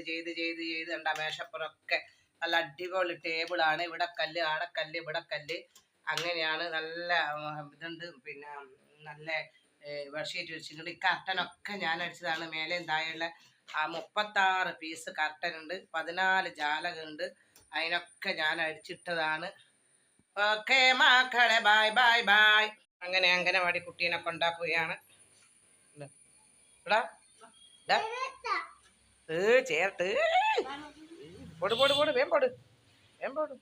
എന്താ മേശപ്പുറമൊക്കെ നല്ല അടിപൊളി ടേബിളാണ്. ഇവിടെ കല്ല്, ആടെ കല്ല്, ഇവിടെ കല്ല്, അങ്ങനെയാണ്. നല്ല ഇതുണ്ട്. പിന്നെ നല്ല ബെഡ്ഷീറ്റ് വെച്ചിട്ടുണ്ട്. ഈ കർട്ടനൊക്കെ ഞാൻ അടിച്ചതാണ്. മേലെ താഴെയുള്ള 36 പീസ് കർട്ടൻ ഉണ്ട്, 14 ജാലകമുണ്ട്. അതിനൊക്കെ ഞാൻ അടിച്ചിട്ടതാണ്. ഓക്കെ മക്കളെ, ബൈ. അങ്ങനെ അംഗനവാടി കുട്ടീനെ കൊണ്ടാക്കുകയാണ്. ചേർത്ത് പൊട് വേം പോട്.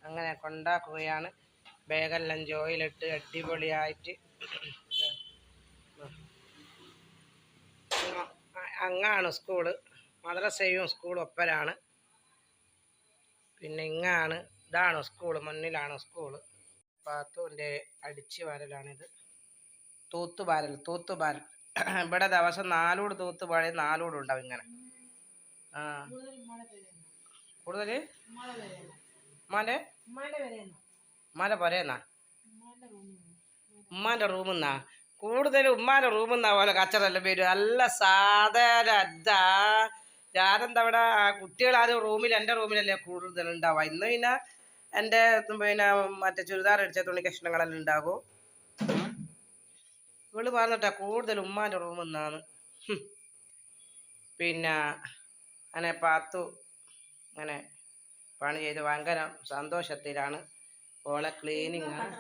അങ്ങനെ കൊണ്ടാക്കുകയാണ്. ബാഗെല്ലാം ജോയിലിട്ട് അടിപൊളിയായിട്ട്. അങ്ങാണ് സ്കൂള്, മദ്രസയും സ്കൂളും ഒപ്പരാണ്. പിന്നെ ഇതാണ് സ്കൂള്, മുന്നിലാണ് സ്കൂള്. പാത്തുവിൻ്റെ അടിച്ചു വാരലാണിത്. തൂത്തുപാരൽ. ഇവിടെ ദിവസം 4 കൂട് തൂത്തുപാടി 4 കൂട് ഉണ്ടാവും ഇങ്ങനെ. കൂടുതൽ മല പോരേന്നാ ഉമ്മാൻ്റെ റൂമെന്നാ കൂടുതൽ ഉമ്മാൻ്റെ റൂമെന്നാ പോലെ കച്ചറെല്ലാം വരും. നല്ല സാധാരണ ഞാനെന്താ ഇവിടെ കുട്ടികളാരും റൂമിൽ, എൻ്റെ റൂമിലല്ലേ കൂടുതൽ ഉണ്ടാവുക. ഇന്ന് പിന്നെ എൻ്റെ മറ്റേ ചുരിദാർ അടിച്ച തുണി കഷ്ണങ്ങളെല്ലാം ഉണ്ടാകും. ഇവള് പറഞ്ഞിട്ടാ കൂടുതൽ ഉമ്മാൻ്റെ റൂമെന്നാണ്. പിന്നെ അങ്ങനെ പാത്തു അങ്ങനെ പണി ചെയ്ത് ഭയങ്കര സന്തോഷത്തിലാണ്. ഓളെ ക്ലീനിങ് ആണ്.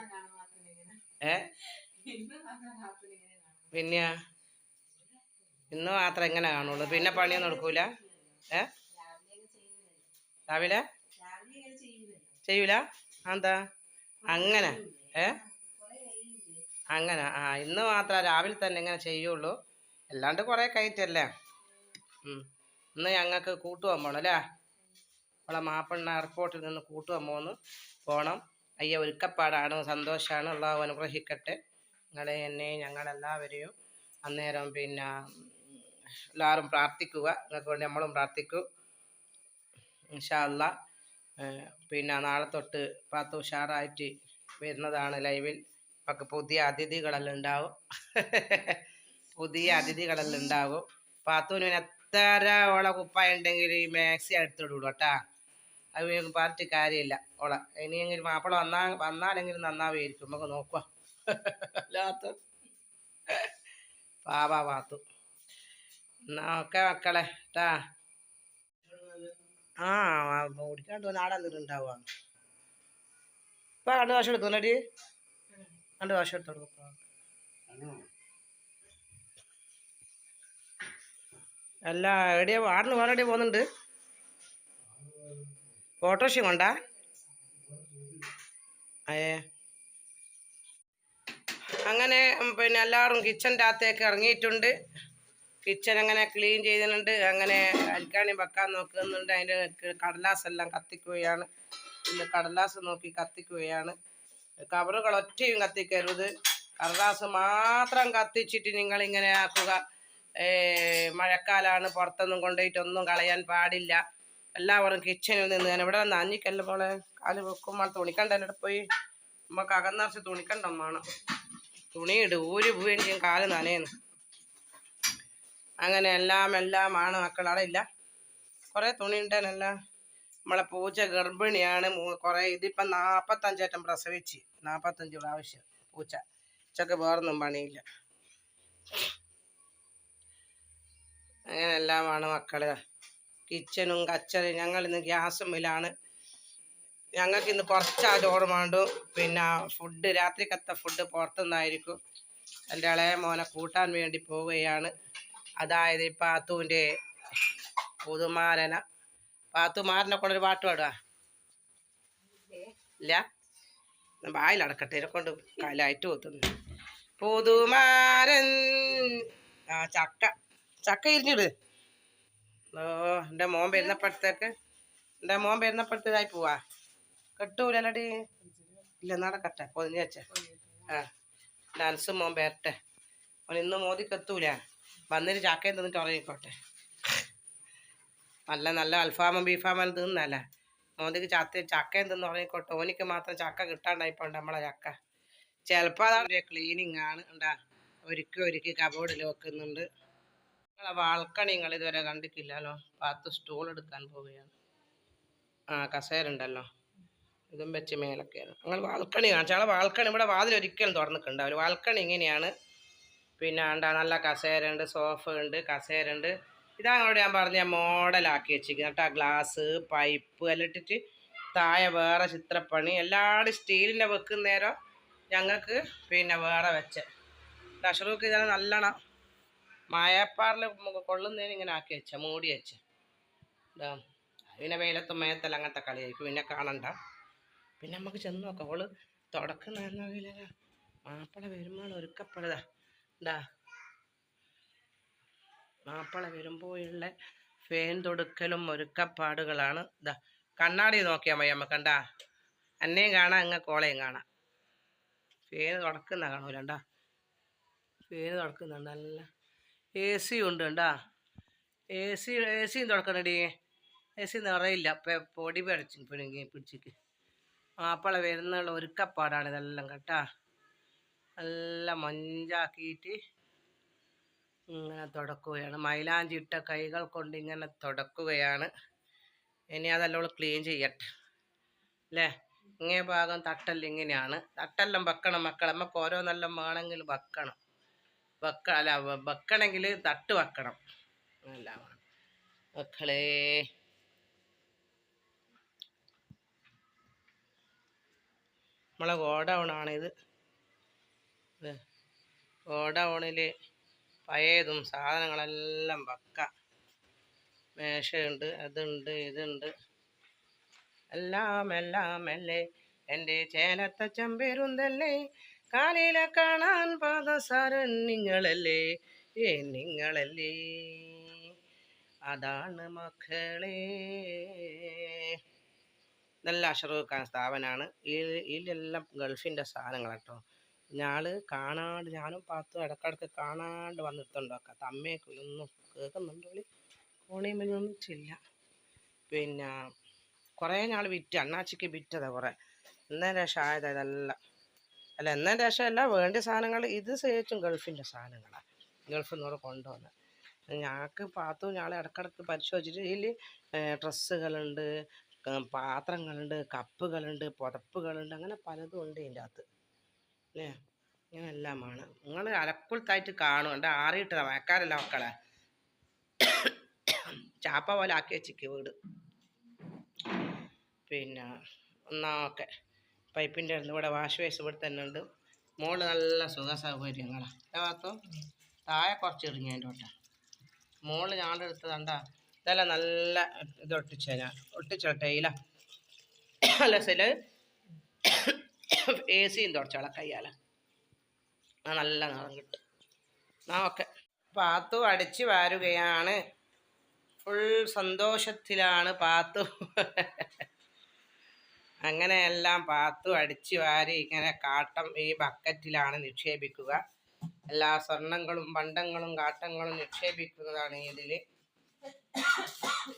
പിന്നെ ഇന്ന് മാത്രം എങ്ങനെ കാണുള്ളൂ, പിന്നെ പണിയൊന്നും എടുക്കൂല. രാവിലെ ചെയ്യൂല? എന്താ അങ്ങനെ? അങ്ങനെ ഇന്ന് മാത്രം രാവിലെ തന്നെ ഇങ്ങനെ ചെയ്യുള്ളൂ, അല്ലാണ്ട് കുറേ കഴിഞ്ഞിട്ടല്ലേ. ഇന്ന് ഞങ്ങൾക്ക് കൂട്ടുവാൻ പോകണം അല്ലേ? അവളെ മാപ്പിള എയർപോർട്ടിൽ നിന്ന് കൂട്ടുവാൻ പോകണം. അയ്യ ഒരുക്കപ്പാടാണ്, സന്തോഷമാണ്. അള്ളാഹു അനുഗ്രഹിക്കട്ടെ നിങ്ങളെ, എന്നെ, ഞങ്ങളെല്ലാവരെയും. അന്നേരം പിന്നെ എല്ലാവരും പ്രാർത്ഥിക്കുക, നിങ്ങൾക്ക് വേണ്ടി നമ്മളും പ്രാർത്ഥിക്കും ഇൻഷാ അല്ലാ. പിന്നെ നാളെ തൊട്ട് പാത്തു ഉഷാറായിട്ട് വരുന്നതാണ് ലൈവിൽ. നമുക്ക് പുതിയ അതിഥികളെല്ലാം ഉണ്ടാവും. പാത്തുവിന് എത്ര ഓളെ കുപ്പായ ഉണ്ടെങ്കിൽ മാക്സി എടുത്തിടുള്ളൂ കേട്ടാ. അത് പറഞ്ഞിട്ട് കാര്യമില്ല ഓളെ. ഇനിയെങ്കിലും മാപ്പിള വന്നാലെങ്കിലും നന്നാവുമായിരിക്കും, നമുക്ക് നോക്കുക. അല്ലാത്ത പാത്തു. എന്നാ ഓക്കെ മക്കളെ ട്ടാ. ഓടിക്കാണ്ട് നാളെ എന്തെങ്കിലും ഉണ്ടാവുക. ഇപ്പം 2 വർഷം എടുക്കുന്നടി, 2 വർഷം എടുത്തു കൊടുക്കും. അല്ല എവിടെയാ ആടുന്ന് വേറെ എവിടെയാ പോകുന്നുണ്ട്? ഓട്ടോറിക്ഷ കൊണ്ടാ? അങ്ങനെ പിന്നെ എല്ലാവരും കിച്ചൻ്റെ അകത്തേക്ക് ഇറങ്ങിയിട്ടുണ്ട്. കിച്ചൺ അങ്ങനെ ക്ലീൻ ചെയ്തിട്ടുണ്ട്. അങ്ങനെ അൽക്കാണി വെക്കാൻ നോക്കുന്നുണ്ട്. അതിൻ്റെ കടലാസെല്ലാം കത്തിക്കുകയാണ്. ഇന്ന് കടലാസ് നോക്കി കത്തിക്കുകയാണ്. കവറുകൾ ഒറ്റയും കത്തിക്കരുത്, കടലാസ് മാത്രം കത്തിച്ചിട്ട് നിങ്ങളിങ്ങനെ ആക്കുക. മഴക്കാലമാണ്, പുറത്തൊന്നും കൊണ്ടുപോയിട്ടൊന്നും കളയാൻ പാടില്ല. എല്ലാവരും കിച്ചണിൽ നിന്ന് ഞാൻ ഇവിടെ നഞ്ഞിക്കല്ല പോലെ കാല് വെക്കുമ്പോൾ തുണിക്കണ്ടല്ലോ പോയി നമുക്ക് അകന്നറിച്ച് തുണിക്കണ്ടമാണ്. തുണിയിട് ഊരി പോവുകയും ചെയ്യും, കാല് നനയുന്നു. അങ്ങനെ എല്ലാമാണ് മക്കൾ. അവിടെ ഇല്ല കുറേ തുണി ഉണ്ടല്ല. നമ്മളെ പൂച്ച ഗർഭിണിയാണ്. കുറേ ഇതിപ്പം 45 പ്രസവിച്ച്, 45 പ്രാവശ്യം പൂച്ച. ഉച്ചക്ക് വേറൊന്നും പണിയില്ല. അങ്ങനെ എല്ലാമാണ് മക്കള്. കിച്ചണും കച്ചറും. ഞങ്ങളിന്ന് ഗ്യാസുമ്മിലാണ് ഞങ്ങൾക്ക് ഇന്ന് കുറച്ചാ ചോറ് വേണ്ടു. പിന്നെ ഫുഡ് രാത്രിക്കത്തെ ഫുഡ് പുറത്തുനിന്നായിരിക്കും. എൻ്റെ ഇളയ മോനെ കൂട്ടാൻ വേണ്ടി പോവുകയാണ്. അതായത് ഈ പാത്തുവിൻ്റെ പുതുമാരന. പാത്തുമാരനെ കൊണ്ടൊരു പാട്ട് പാടുക ഇല്ല, വായിലടക്കട്ടെ, ഇതിനെ കൊണ്ട് കലായിട്ട് പോത്തുന്നു. പുതുമാരൻ ചക്ക ചക്ക ഇരിഞ്ഞിട്. ഓ എൻ്റെ മോൻ വരുന്നപ്പോഴത്തേക്കായി പോവാ. കെട്ടൂലടി ഇല്ല, നടക്കട്ടെ പൊതിഞ്ഞ് വെച്ച. ആ ഡാൻസ് മോൻ വരട്ടെ. അവൻ ഇന്ന് മോദിക്ക് എത്തൂല. വന്നിട്ട് ചക്കയും തിന്നിട്ട് ഉറങ്ങിക്കോട്ടെ. നല്ല നല്ല അൽഫാമും ബീഫാമും തിന്നല്ല. മോദിക്ക് ചക്കയും തിന്ന് ഉറങ്ങിക്കോട്ടെ. ഓനിക്ക് മാത്രം ചക്ക കിട്ടാണ്ടായിപ്പോണ്ട് നമ്മളെ ചക്ക. ചിലപ്പോൾ അതാണ് ക്ലീനിങ് ആണ്. ഉണ്ടാ ഒരുക്കി കബോർഡിൽ വെക്കുന്നുണ്ട്. നിങ്ങളെ വാൾക്കണി നിങ്ങൾ ഇതുവരെ കണ്ടിട്ടില്ലല്ലോ. പാത്ത് സ്റ്റൂൾ എടുക്കാൻ പോവുകയാണ്. കസേരണ്ടല്ലോ, ഇതും വെച്ച് മേലൊക്കെയാണ്. നിങ്ങൾ വാൾക്കണി കാണിച്ചാൽ വാൾക്കണി ഇവിടെ വാതിലൊരിക്കലും തുറന്നിട്ടുണ്ടാവില്ല. വാൾക്കണി ഇങ്ങനെയാണ്. പിന്നെ നല്ല കസേര ഉണ്ട്, സോഫ ഉണ്ട്, കസേര ഉണ്ട്. ഇതങ്ങോട്ട് ഞാൻ പറഞ്ഞ മോഡലാക്കി വെച്ചിരിക്കുന്നത് കേട്ടോ. ഗ്ലാസ് പൈപ്പ് എല്ലാം ഇട്ടിട്ട് താഴെ വേറെ ചിത്രപ്പണി. എല്ലാവരും സ്റ്റീലിൻ്റെ വെക്കുന്നേരം ഞങ്ങൾക്ക് പിന്നെ വേറെ വെച്ച് അഷറൂക്ക് ഇതാണ് നല്ലോണം മായപ്പാറിൽ കൊള്ളുന്നതിന് ഇങ്ങനെ ആക്കി വെച്ച മൂടി വെച്ച്. പിന്നെ വെയിലത്തും മേത്തല്ല അങ്ങനത്തെ കളിയായിരിക്കും. പിന്നെ കാണണ്ട. പിന്നെ നമുക്ക് ചെന്ന് നോക്കാം. അവള് തുടക്കുന്ന മാപ്പിള വരുമ്പോൾ ഒരുക്കപ്പെടുതാ. മാപ്പിള വരുമ്പോഴുള്ള ഫേൻ തൊടുക്കലും ഒരുക്കപ്പാടുകളാണ്. കണ്ണാടി നോക്കിയാൽ മതി നമുക്ക്. കണ്ടാ എന്നെയും കാണാം, അങ്ങ് കോളയും കാണാം. ഫേന് തുടക്കുന്ന കാണൂലണ്ട. ഫേന് തുടക്കുന്നുണ്ട്. നല്ല AC ഉണ്ട്. കണ്ടാ ACയും തുടക്കണടി. AC നിറയില്ല, പൊടി പിടിച്ചിക്ക്. മാപ്പിള വരുന്നുള്ള ഒരുക്കപ്പാടാണ് ഇതെല്ലാം കേട്ടാ. നല്ല മൊഞ്ചാക്കിയിട്ട് ഇങ്ങനെ തുടക്കുകയാണ്. മൈലാഞ്ചി ഇട്ട കൈകൾ കൊണ്ട് ഇങ്ങനെ തുടക്കുകയാണ്. ഇനി അതെല്ലാം ക്ലീൻ ചെയ്യട്ടെ അല്ലേ. ഇങ്ങേ ഭാഗം തട്ടെല്ലാം ഇങ്ങനെയാണ്. തട്ടെല്ലാം വെക്കണം മക്കളെ. നമുക്ക് ഓരോന്നെല്ലാം വേണമെങ്കിൽ വെക്കണമെങ്കിൽ തട്ട് വെക്കണം. എല്ലാം മക്കളെ. നമ്മളെ ഗോഡൗണാണിത്. ഗോഡൗണിൽ പഴയതും സാധനങ്ങളെല്ലാം വെക്കാം. മേശയുണ്ട്, അതുണ്ട്, ഇതുണ്ട്. എല്ലാം അല്ലേ എൻ്റെ ചേലത്തെ ചെമ്പേരുന്തല്ലേ. കാലിലെ കാണാൻ പാദസാരൻ നിങ്ങളല്ലേ, നിങ്ങളല്ലേ. അതാണ് മക്കളെ. നല്ല അഷറൂഖാൻ സ്ഥാപനമാണ്. ഇതിലെല്ലാം ഗൾഫിൻ്റെ സാധനങ്ങൾ കേട്ടോ. ഞാനും പാത്തും ഇടക്കിടക്ക് കാണാണ്ട് വന്നിട്ടുണ്ടോക്കെ. തമ്മേക്കൊന്നും കേൾക്കുന്നുണ്ടോ? കോണിയൊന്നിച്ചില്ല. പിന്നെ കുറേ വിറ്റ് അണ്ണാച്ചിക്ക് വിറ്റതാ കുറേ. എന്നതിന് ശേഷം ആയതാ ഇതെല്ലാം. അല്ല, എന്നതിന് ശേഷമല്ല, വേണ്ട സാധനങ്ങൾ ഇത് സേച്ചും ഗൾഫിൻ്റെ സാധനങ്ങളാണ്. ഗൾഫിൽ നിന്ന് കൊണ്ടുവന്നത്. ഞങ്ങൾക്ക് പാത്തും ഞങ്ങൾ ഇടക്കിടക്ക് പരിശോധിച്ചിട്ട് ഇതിൽ ഡ്രസ്സുകളുണ്ട്, പാത്രങ്ങളുണ്ട്, കപ്പുകളുണ്ട്, പുതപ്പുകളുണ്ട്, അങ്ങനെ പലതും ഉണ്ട് ഇതിൻ്റെ അകത്ത് അല്ലേ. ഇങ്ങനെ എല്ലാമാണ്. നിങ്ങൾ അലക്കുളത്തായിട്ട് കാണും. എൻ്റെ ആറിയിട്ടതാ മഴക്കാരല്ല മക്കളെ. ചാപ്പ പോലെ ആക്കി വെച്ചിക്ക് വീട്. പിന്നെ ഒന്നാക്കെ പൈപ്പിൻ്റെ അടുത്ത് ഇവിടെ വാഷ് ബേസ് ഇവിടെ തന്നെ ഉണ്ട്. മോള് നല്ല സുഖ സൗകര്യങ്ങളാണ്. ഭാഗത്തും താഴെ കുറച്ച് ഇറങ്ങിയതിൻ്റെ തൊട്ട മോള് ഞങ്ങളുടെ അടുത്ത് കണ്ട ഇതെല്ലാം നല്ല ഇത് ഒട്ടിച്ച ടൈല അല്ല സെല്. ACയും തുടച്ചാളെ കയ്യാല നല്ല നിറം കിട്ടും. ഓക്കെ. പാത്തു അടിച്ച് വാരുകയാണ്. ഫുൾ സന്തോഷത്തിലാണ് പാത്തു. അങ്ങനെയെല്ലാം പാത്തു അടിച്ചു വാരി ഇങ്ങനെ കാട്ടം ഈ ബക്കറ്റിലാണ് നിക്ഷേപിക്കുക. എല്ലാ സ്വർണങ്ങളും പണ്ടങ്ങളും കാട്ടങ്ങളും നിക്ഷേപിക്കുന്നതാണ് ഇതിൽ.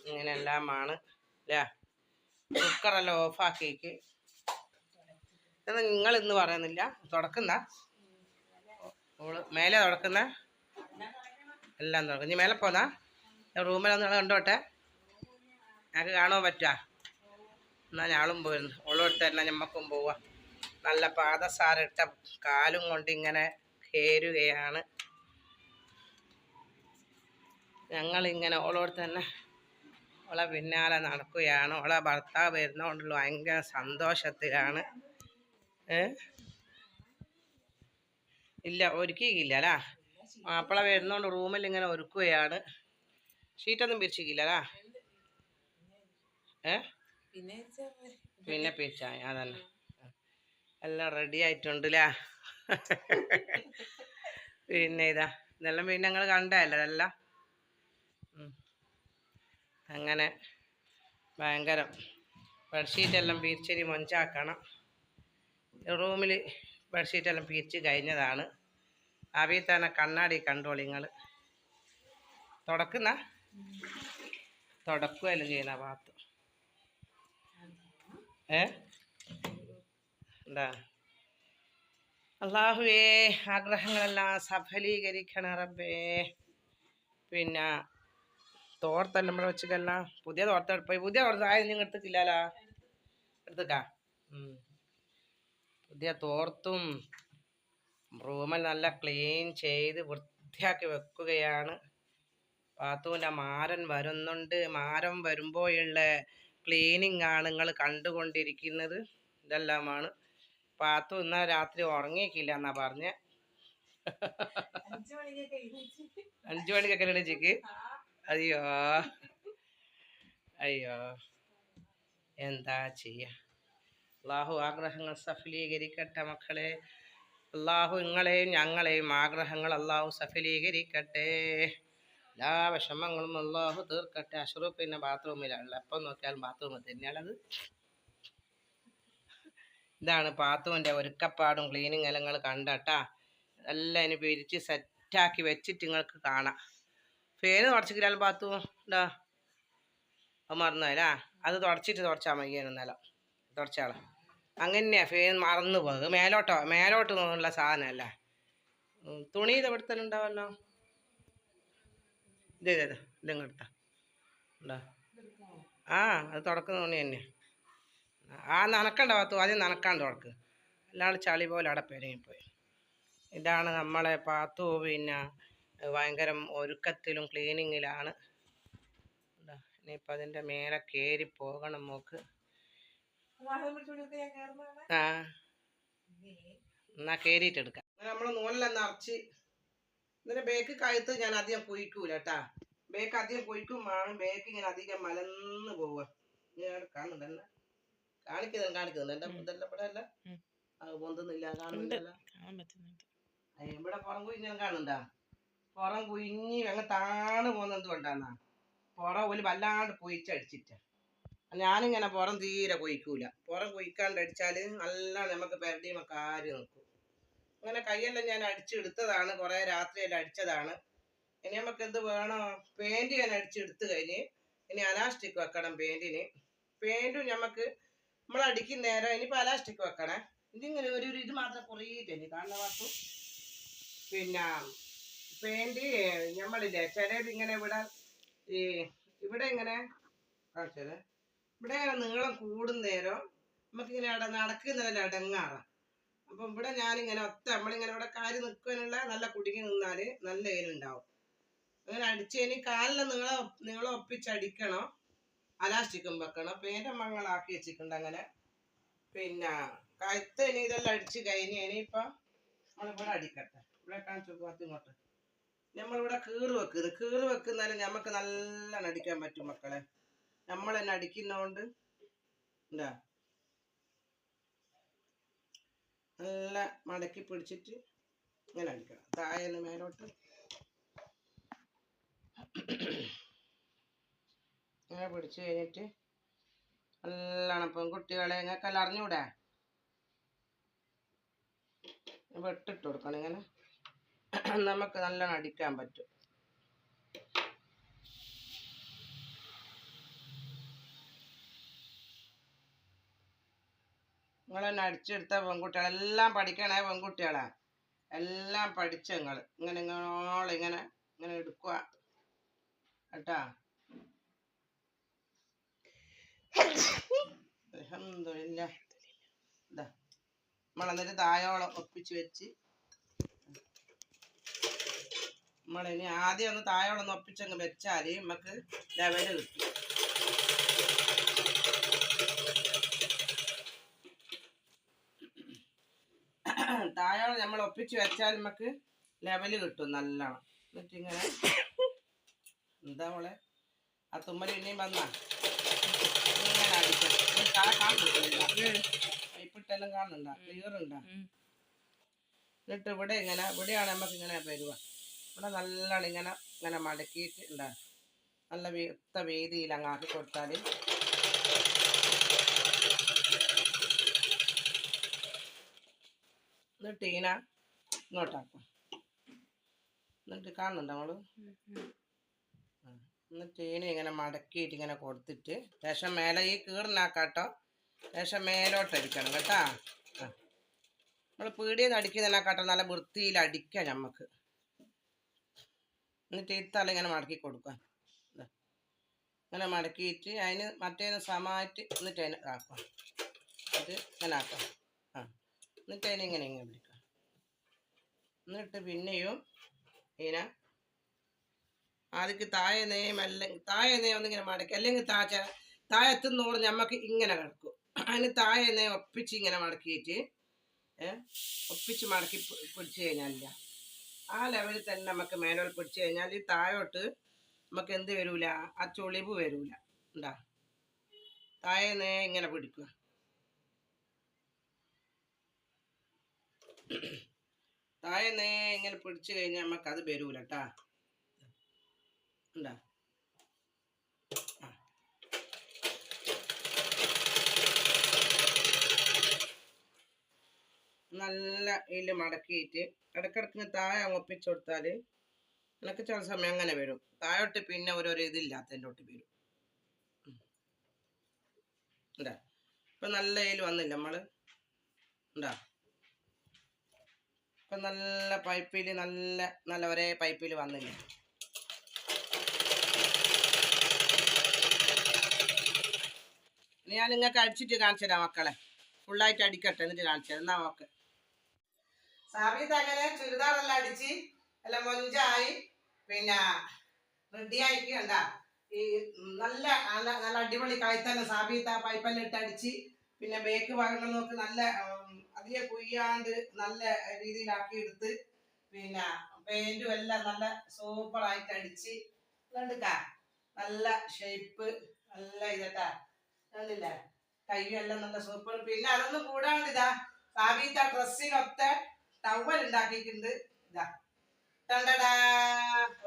ഇങ്ങനെല്ലാമാണ് അല്ലേ. കുക്കറെല്ലാം ഓഫാക്കിക്ക്. നിങ്ങൾ ഇന്ന് പറയുന്നില്ല തുടക്കുന്ന മേലെ തുടക്കുന്ന എല്ലാം തുടക്കും. ഇനി മേലെ പോന്നാ റൂമിലൊന്ന് കണ്ടോട്ടെ. ഞങ്ങൾക്ക് കാണാൻ പറ്റുക. എന്നാൽ ഞാളും പോയിരുന്നു. ഓളോടുത്ത് തന്നെ ഞമ്മക്കും പോവാ. നല്ല പാദസാരിട്ട കാലും കൊണ്ട് ഇങ്ങനെ കയറുകയാണ് ഞങ്ങളിങ്ങനെ. ഓളോടുത്ത് തന്നെ ഓളെ പിന്നാലെ നടക്കുകയാണ്. ഓളെ ഭർത്താവ് വരുന്നതുകൊണ്ടുള്ള ഭയങ്കര സന്തോഷത്തിലാണ്. ഇല്ല ഒരുക്കിയില്ല അല്ലാ. മാപ്പിള വരുന്നോണ്ട് റൂമിൽ ഇങ്ങനെ ഒരുക്കുകയാണ്. ഷീറ്റൊന്നും പിരിച്ചില്ല അല്ലാ. പിന്നെ പിരിച്ചാ അതന്നെ എല്ലാം റെഡി ആയിട്ടുണ്ടല്ലേ. പിന്നെ ഇതെല്ലാം പിന്നെ നിങ്ങൾ കണ്ടല്ലേ ഇതെല്ലാം. അങ്ങനെ ഭയങ്കരം ബെഡ്ഷീറ്റെല്ലാം പിരിച്ചരി മൊഞ്ചാക്കണം. റൂമിൽ ബെഡ്ഷീറ്റെല്ലാം പിരിച്ച് കഴിഞ്ഞതാണ്. അവയിൽ തന്നെ കണ്ണാടി കണ്ടോളി നിങ്ങൾ. തുടക്കുകയല്ലോ ചെയ്യുന്ന ഭാഗത്ത് എന്താ. അള്ളാഹുവേ ആഗ്രഹങ്ങളെല്ലാം സഫലീകരിക്കണം റബ്ബേ. പിന്നെ തോർത്തെല്ലാം ഇവിടെ വെച്ചിട്ടല്ല. പുതിയ തോർത്തെടുപ്പ് പുതിയ തോർത്തായ നിങ്ങൾ എടുത്തിട്ടില്ലല്ലോ. എടുത്തേക്കാ. പുതിയ തോർത്തും റൂമിൽ നല്ല ക്ലീൻ ചെയ്ത് വൃത്തിയാക്കി വെക്കുകയാണ്. പാത്തൂൻ്റെ മാരൻ വരുന്നുണ്ട്. മാരൻ വരുമ്പോഴുള്ള ക്ലീനിങ് ആണ് നിങ്ങൾ കണ്ടുകൊണ്ടിരിക്കുന്നത്. ഇതെല്ലാമാണ്. പാത്തു ഇന്നലെ രാത്രി ഉറങ്ങിയിട്ടില്ല എന്നാ പറഞ്ഞ്. 5 മണിക്കൊക്കെ എണീച്ചിക്ക്. അയ്യോ അയ്യോ എന്താ ചെയ്യാ. അള്ളാഹു ആഗ്രഹങ്ങൾ സഫലീകരിക്കട്ടെ മക്കളെ. അള്ളാഹു നിങ്ങളെയും ഞങ്ങളെയും ആഗ്രഹങ്ങൾ അള്ളാഹു സഫലീകരിക്കട്ടെ. എല്ലാ വിഷമങ്ങളും അള്ളാഹു തീർക്കട്ടെ. അഷ്റഫ് പിന്നെ ബാത്റൂമിലാണ്. എപ്പം നോക്കിയാലും ബാത്റൂമിൽ തന്നെയാണത്. ഇതാണ് പാത്തുവിൻ്റെ ഒരുക്കപ്പാടും ക്ലീനിങ് എല്ലാം നിങ്ങൾ കണ്ടട്ടാ. എല്ലാം ഇനി പിരിച്ച് സെറ്റാക്കി വെച്ചിട്ട് നിങ്ങൾക്ക് കാണാം. ഫേന് തുടച്ചിട്ടില്ലാലും പാത്തു ഉണ്ടാ. അത് മറന്നല്ലേ. അത് തുടച്ചാൽ മയ്യനെന്നല്ല തുടച്ചാളെ. അങ്ങനെയാ ഫേൻ മറന്നു പോകും. മേലോട്ട് നോക്കാനുള്ള സാധനമല്ല. തുണി ഇത് ഇവിടെ തന്നെ ഉണ്ടാവല്ലോ. ഇതെടുത്താ ഉണ്ടോ. അത് തുടക്കുന്ന തുണി തന്നെ. നനക്കണ്ട പാത്തു. ആദ്യം നനക്കാണ്ട് തുടക്ക്. അല്ലാണ്ട് ചളി പോലെ അവിടെ പെരങ്ങിപ്പോയി. ഇതാണ് നമ്മളെ പാത്തു. പിന്നെ ഭയങ്കര ഒരുക്കത്തിലും ക്ലീനിങ്ങിലാണ്. ഇനിയിപ്പോൾ അതിൻ്റെ മേലെ കയറി പോകണം നോക്ക്. എന്നാ കയറിയിട്ടെടുക്കാം. നമ്മൾ നൂലെല്ലാം നിറച്ച് ഇതിൻ്റെ ബേക്ക് കഴുത്ത് ഞാൻ അധികം കുഴിക്കൂല കേട്ടാ. ബേക്ക് അധികം കുഴിക്കും വേണം. ബേക്ക് ഇങ്ങനെ അധികം മലന്ന് പോവുക. കാണുന്നുണ്ടല്ല. കാണിക്കുന്നുണ്ട്. എൻ്റെ ഇതെല്ലാം ഇവിടെ അല്ല. അത് പൊന്തുന്നില്ല. കാണുന്നില്ല. ഇവിടെ പുറം കുഴിഞ്ഞാൽ കാണുന്നുണ്ടാ. പുറം കുഴിഞ്ഞ് അങ്ങ് താണ് പോകുന്നത് എന്തുകൊണ്ടാന്നാ. പുറം ഒരു വല്ലാണ്ട് കുഴിച്ചടിച്ചിട്ട്. ഞാനിങ്ങനെ പുറം തീരെ കുഴിക്കൂല. പുറം കുഴിക്കാണ്ട് അടിച്ചാൽ നല്ല നമുക്ക് പെരടിയുമ്പോൾ കാര്യം നിൽക്കും. അങ്ങനെ കൈയെല്ലാം ഞാൻ അടിച്ചെടുത്തതാണ്. കുറേ രാത്രിയെല്ലാം അടിച്ചതാണ്. ഇനി നമുക്ക് എന്ത് വേണം. പെയിൻറ്റ് ഞാൻ അടിച്ചെടുത്ത് കഴിഞ്ഞ് ഇനി അലാസ്റ്റിക് വെക്കണം പെയിൻറ്റിന്. പെയിൻറ്റും നമുക്ക് നമ്മൾ അടിക്കുന്ന നേരം ഇനിയിപ്പോൾ അലാസ്റ്റിക് വെക്കണേ. ഇതിങ്ങനെ ഒരു ഇത് മാത്രം കുറേയില്ല കാണുന്ന പാത്തു. പിന്നെ പെയിൻറ്റ് നമ്മളില്ലേ ചിലത് ഇങ്ങനെ ഇവിടെ ഇങ്ങനെ കാണിച്ചത്. ഇവിടെ ഇങ്ങനെ നീളം കൂടുന്നേരം നമുക്കിങ്ങനെ നടക്കുന്നതിൽ അടങ്ങാറാം. അപ്പം ഇവിടെ ഞാനിങ്ങനെ നമ്മളിങ്ങനെ ഇവിടെ കാല് നിൽക്കാനുള്ള നല്ല കുടുങ്ങി നിന്നാൽ നല്ല ഏനുണ്ടാവും. അങ്ങനെ അടിച്ചതിന് കാലിലെ നീളം ഒപ്പിച്ചടിക്കണം. അലാസ്റ്റിക്കും വെക്കണം. പേൻ്റെ മങ്ങളാക്കി വെച്ചിട്ടുണ്ട് അങ്ങനെ. പിന്നെ കഴുത്തിന് ഇതെല്ലാം അടിച്ച് കഴിഞ്ഞ് ഇനിയിപ്പം നമ്മളിവിടെ അടിക്കട്ടെ. ഇവിടെ കാണിച്ചു പത്ത് ഇങ്ങോട്ട്. നമ്മളിവിടെ കീറ് വെക്കുന്നാലും നമുക്ക് നല്ലോണം അടിക്കാൻ പറ്റും മക്കളെ. നമ്മൾ തന്നെ അടിക്കുന്നതുകൊണ്ട് എന്താ നല്ല മടക്കി പിടിച്ചിട്ട് ഇങ്ങനെ അടിക്കണം. താഴെ മേലോട്ട് ഇങ്ങനെ പിടിച്ച് കഴിഞ്ഞിട്ട് നല്ലോണം പെൺകുട്ടികളെ നിങ്ങൾക്കെല്ലാം അറിഞ്ഞൂടെ. വെട്ടിട്ട് കൊടുക്കണം. ഇങ്ങനെ നമുക്ക് നല്ലോണം അടിക്കാൻ പറ്റും. നിങ്ങളെന്നെ അടിച്ചെടുത്ത പെൺകുട്ടികളെല്ലാം പഠിക്കണേ. പെൺകുട്ടികളെ എല്ലാം പഠിച്ച ഇങ്ങനെ ഇങ്ങനെ എടുക്കുക കേട്ടാ. അൽഹംദുലില്ലാ. ഇതാ നമ്മളെന്നിട്ട് തായോളം ഒപ്പിച്ച് വെച്ച് നമ്മളിനി ആദ്യം ഒന്ന് തായോളം ഒന്ന് ഒപ്പിച്ചങ്ങ് വെച്ചാൽ നമുക്ക് ലെവല് കിട്ടും. താഴെ നമ്മൾ ഒപ്പിച്ച് വെച്ചാൽ നമുക്ക് ലെവല് കിട്ടും നല്ലോണം. എന്നിട്ട് ഇങ്ങനെ എന്താ മോളെ ആ തുമ്മൽ പിന്നെയും വന്നാ ഇങ്ങനെ അടിക്കണം. കാണുന്നുണ്ടോ പൈപ്പിട്ടെല്ലാം കാണുന്നുണ്ടോ? ക്ലിയർ ഉണ്ടോ? എന്നിട്ട് ഇവിടെ ഇങ്ങനെ ഇവിടെയാണ് നമുക്ക് ഇങ്ങനെ വരുക. ഇവിടെ നല്ലോണം ഇങ്ങനെ ഇങ്ങനെ മടക്കിയിട്ട് ഉണ്ടാകും. നല്ല വീർത്ത വേദിയിൽ അങ്ങ് ആക്കി കൊടുത്താൽ എന്നിട്ട് ഇങ്ങനെ ഇങ്ങോട്ടാക്കും. എന്നിട്ട് കാണുന്നുണ്ടോ നമ്മള്? എന്നിട്ട് ഇനി ഇങ്ങനെ മടക്കിയിട്ട് ഇങ്ങനെ കൊടുത്തിട്ട് ശേഷം മേലെ ഈ കീറിനാക്കാട്ടോ ശേഷം മേലോട്ട് അടിക്കണം കേട്ടാ. നമ്മൾ പീടിയെന്ന് അടിക്കുന്നതിനെക്കാട്ടോ നല്ല വൃത്തിയിൽ അടിക്കാം നമുക്ക്. എന്നിട്ട് ഈ തല ഇങ്ങനെ മടക്കി കൊടുക്കുക. ഇങ്ങനെ മടക്കിയിട്ട് അതിന് മറ്റേന്ന് സമമായിട്ട് എന്നിട്ട് അതിന് ആക്കാം. എന്നിട്ട് ഇങ്ങനെ ആക്കാം. എന്നിട്ട് അതിനെ ഇങ്ങനെ ഇങ്ങനെ പിടിക്കാം. എന്നിട്ട് പിന്നെയും ഇങ്ങനെ ആദ്യക്ക് താഴെ നെയ്യ് ഒന്നിങ്ങനെ മടക്കി അല്ലെങ്കിൽ താഴെ എത്തുന്നോട് ഞമ്മക്ക് ഇങ്ങനെ കിടക്കും. അതിന് താഴെ നെയ്യ് ഒപ്പിച്ച് ഇങ്ങനെ മടക്കിയിട്ട് ഒപ്പിച്ച് മടക്കി പിടിച്ചു കഴിഞ്ഞാലില്ല ആ ലെവലിൽ തന്നെ നമുക്ക് മേലോട്ട് പിടിച്ചു കഴിഞ്ഞാൽ ഈ താഴോട്ട് നമുക്ക് എന്ത് വരൂല, ആ ചൊളിവ് വരൂല. ഉണ്ടാ താഴെ നെയ്യ് ഇങ്ങനെ പിടിക്കുക. താഴെ നെയ്യ് ഇങ്ങനെ പിടിച്ചു കഴിഞ്ഞാൽ നമുക്ക് അത് വരൂല കേട്ടാ. ഉണ്ടാ നല്ല ഇതിൽ മടക്കിയിട്ട് ഇടക്കിടക്ക് താഴെ ഒപ്പിച്ചു കൊടുത്താൽ എനിക്ക് ചില സമയം അങ്ങനെ വരും. താഴോട്ട് പിന്നെ ഓരോരോ ഇതില്ലാത്തതിൻ്റെ ഒട്ട് വരും. ഉണ്ടാ ഇപ്പം നല്ല ഇതിൽ വന്നില്ല നമ്മൾ. ഉണ്ടാ ഇപ്പം നല്ല പൈപ്പിൽ നല്ല ഒരേ പൈപ്പിൽ വന്നില്ല. ഞാൻ നിങ്ങൾക്ക് അടിച്ചിട്ട് കാണിച്ചു തരാം മക്കളെ. ഫുള്ളായിട്ട് അടിക്കട്ടെ എന്നിട്ട് കാണിച്ചു തരാം. എന്നാ ഓക്കെ. സാബിത്ത് അങ്ങനെ ചുരിദാറെല്ലാം അടിച്ച് എല്ലാം മൊഞ്ചായി പിന്നെ റെഡി ആയിക്കണ്ട. ഈ നല്ല നല്ല അടിപൊളി കായ്ത്തന്നെ സാബിത്ത് ആ പൈപ്പെല്ലാം ഇട്ട് അടിച്ച് പിന്നെ ബേക്ക് ഭാഗങ്ങൾ നോക്ക് നല്ല അധികം കുയ്യാണ്ട് നല്ല രീതിയിലാക്കി എടുത്ത് പിന്നെ പെയിന്റും എല്ലാം നല്ല സൂപ്പറായിട്ട് അടിച്ച് കണ്ടിട്ടാ. നല്ല ഷേപ്പ് നല്ല ഇതട്ടാ കണ്ടില്ലേ. കയ്യെല്ലാം നല്ല സൂപ്പർ. പിന്നെ അതൊന്നും കൂടാണ്ട് ഇതാ സാബിത്ത് ആ ഡ്രസ്സിനൊത്ത ടവൽ ഉണ്ടാക്കിയിട്ടുണ്ട്. ഇതാ കണ്ടടാ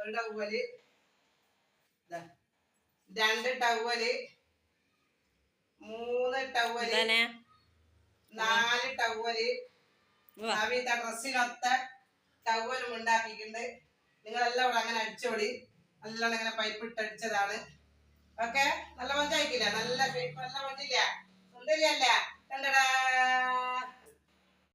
ഒരു ടവല്, രണ്ട് ടവല്, 3 ടവല്, 4 ടവല്. സാബിത്ത് ആ ഡ്രസ്സിനൊത്ത ടവലും ഉണ്ടാക്കിയിട്ടുണ്ട്. നിങ്ങളെല്ലാം ഇവിടെ അങ്ങനെ അടിച്ചോളി. നല്ലോണം ഇങ്ങനെ പൈപ്പ് ഇട്ട് അടിച്ചതാണ്. ഓക്കെ നല്ല മഞ്ചായിക്കില്ല. നല്ല മഞ്ചില്ല സുന്ദരിയല്ല കണ്ടടാ.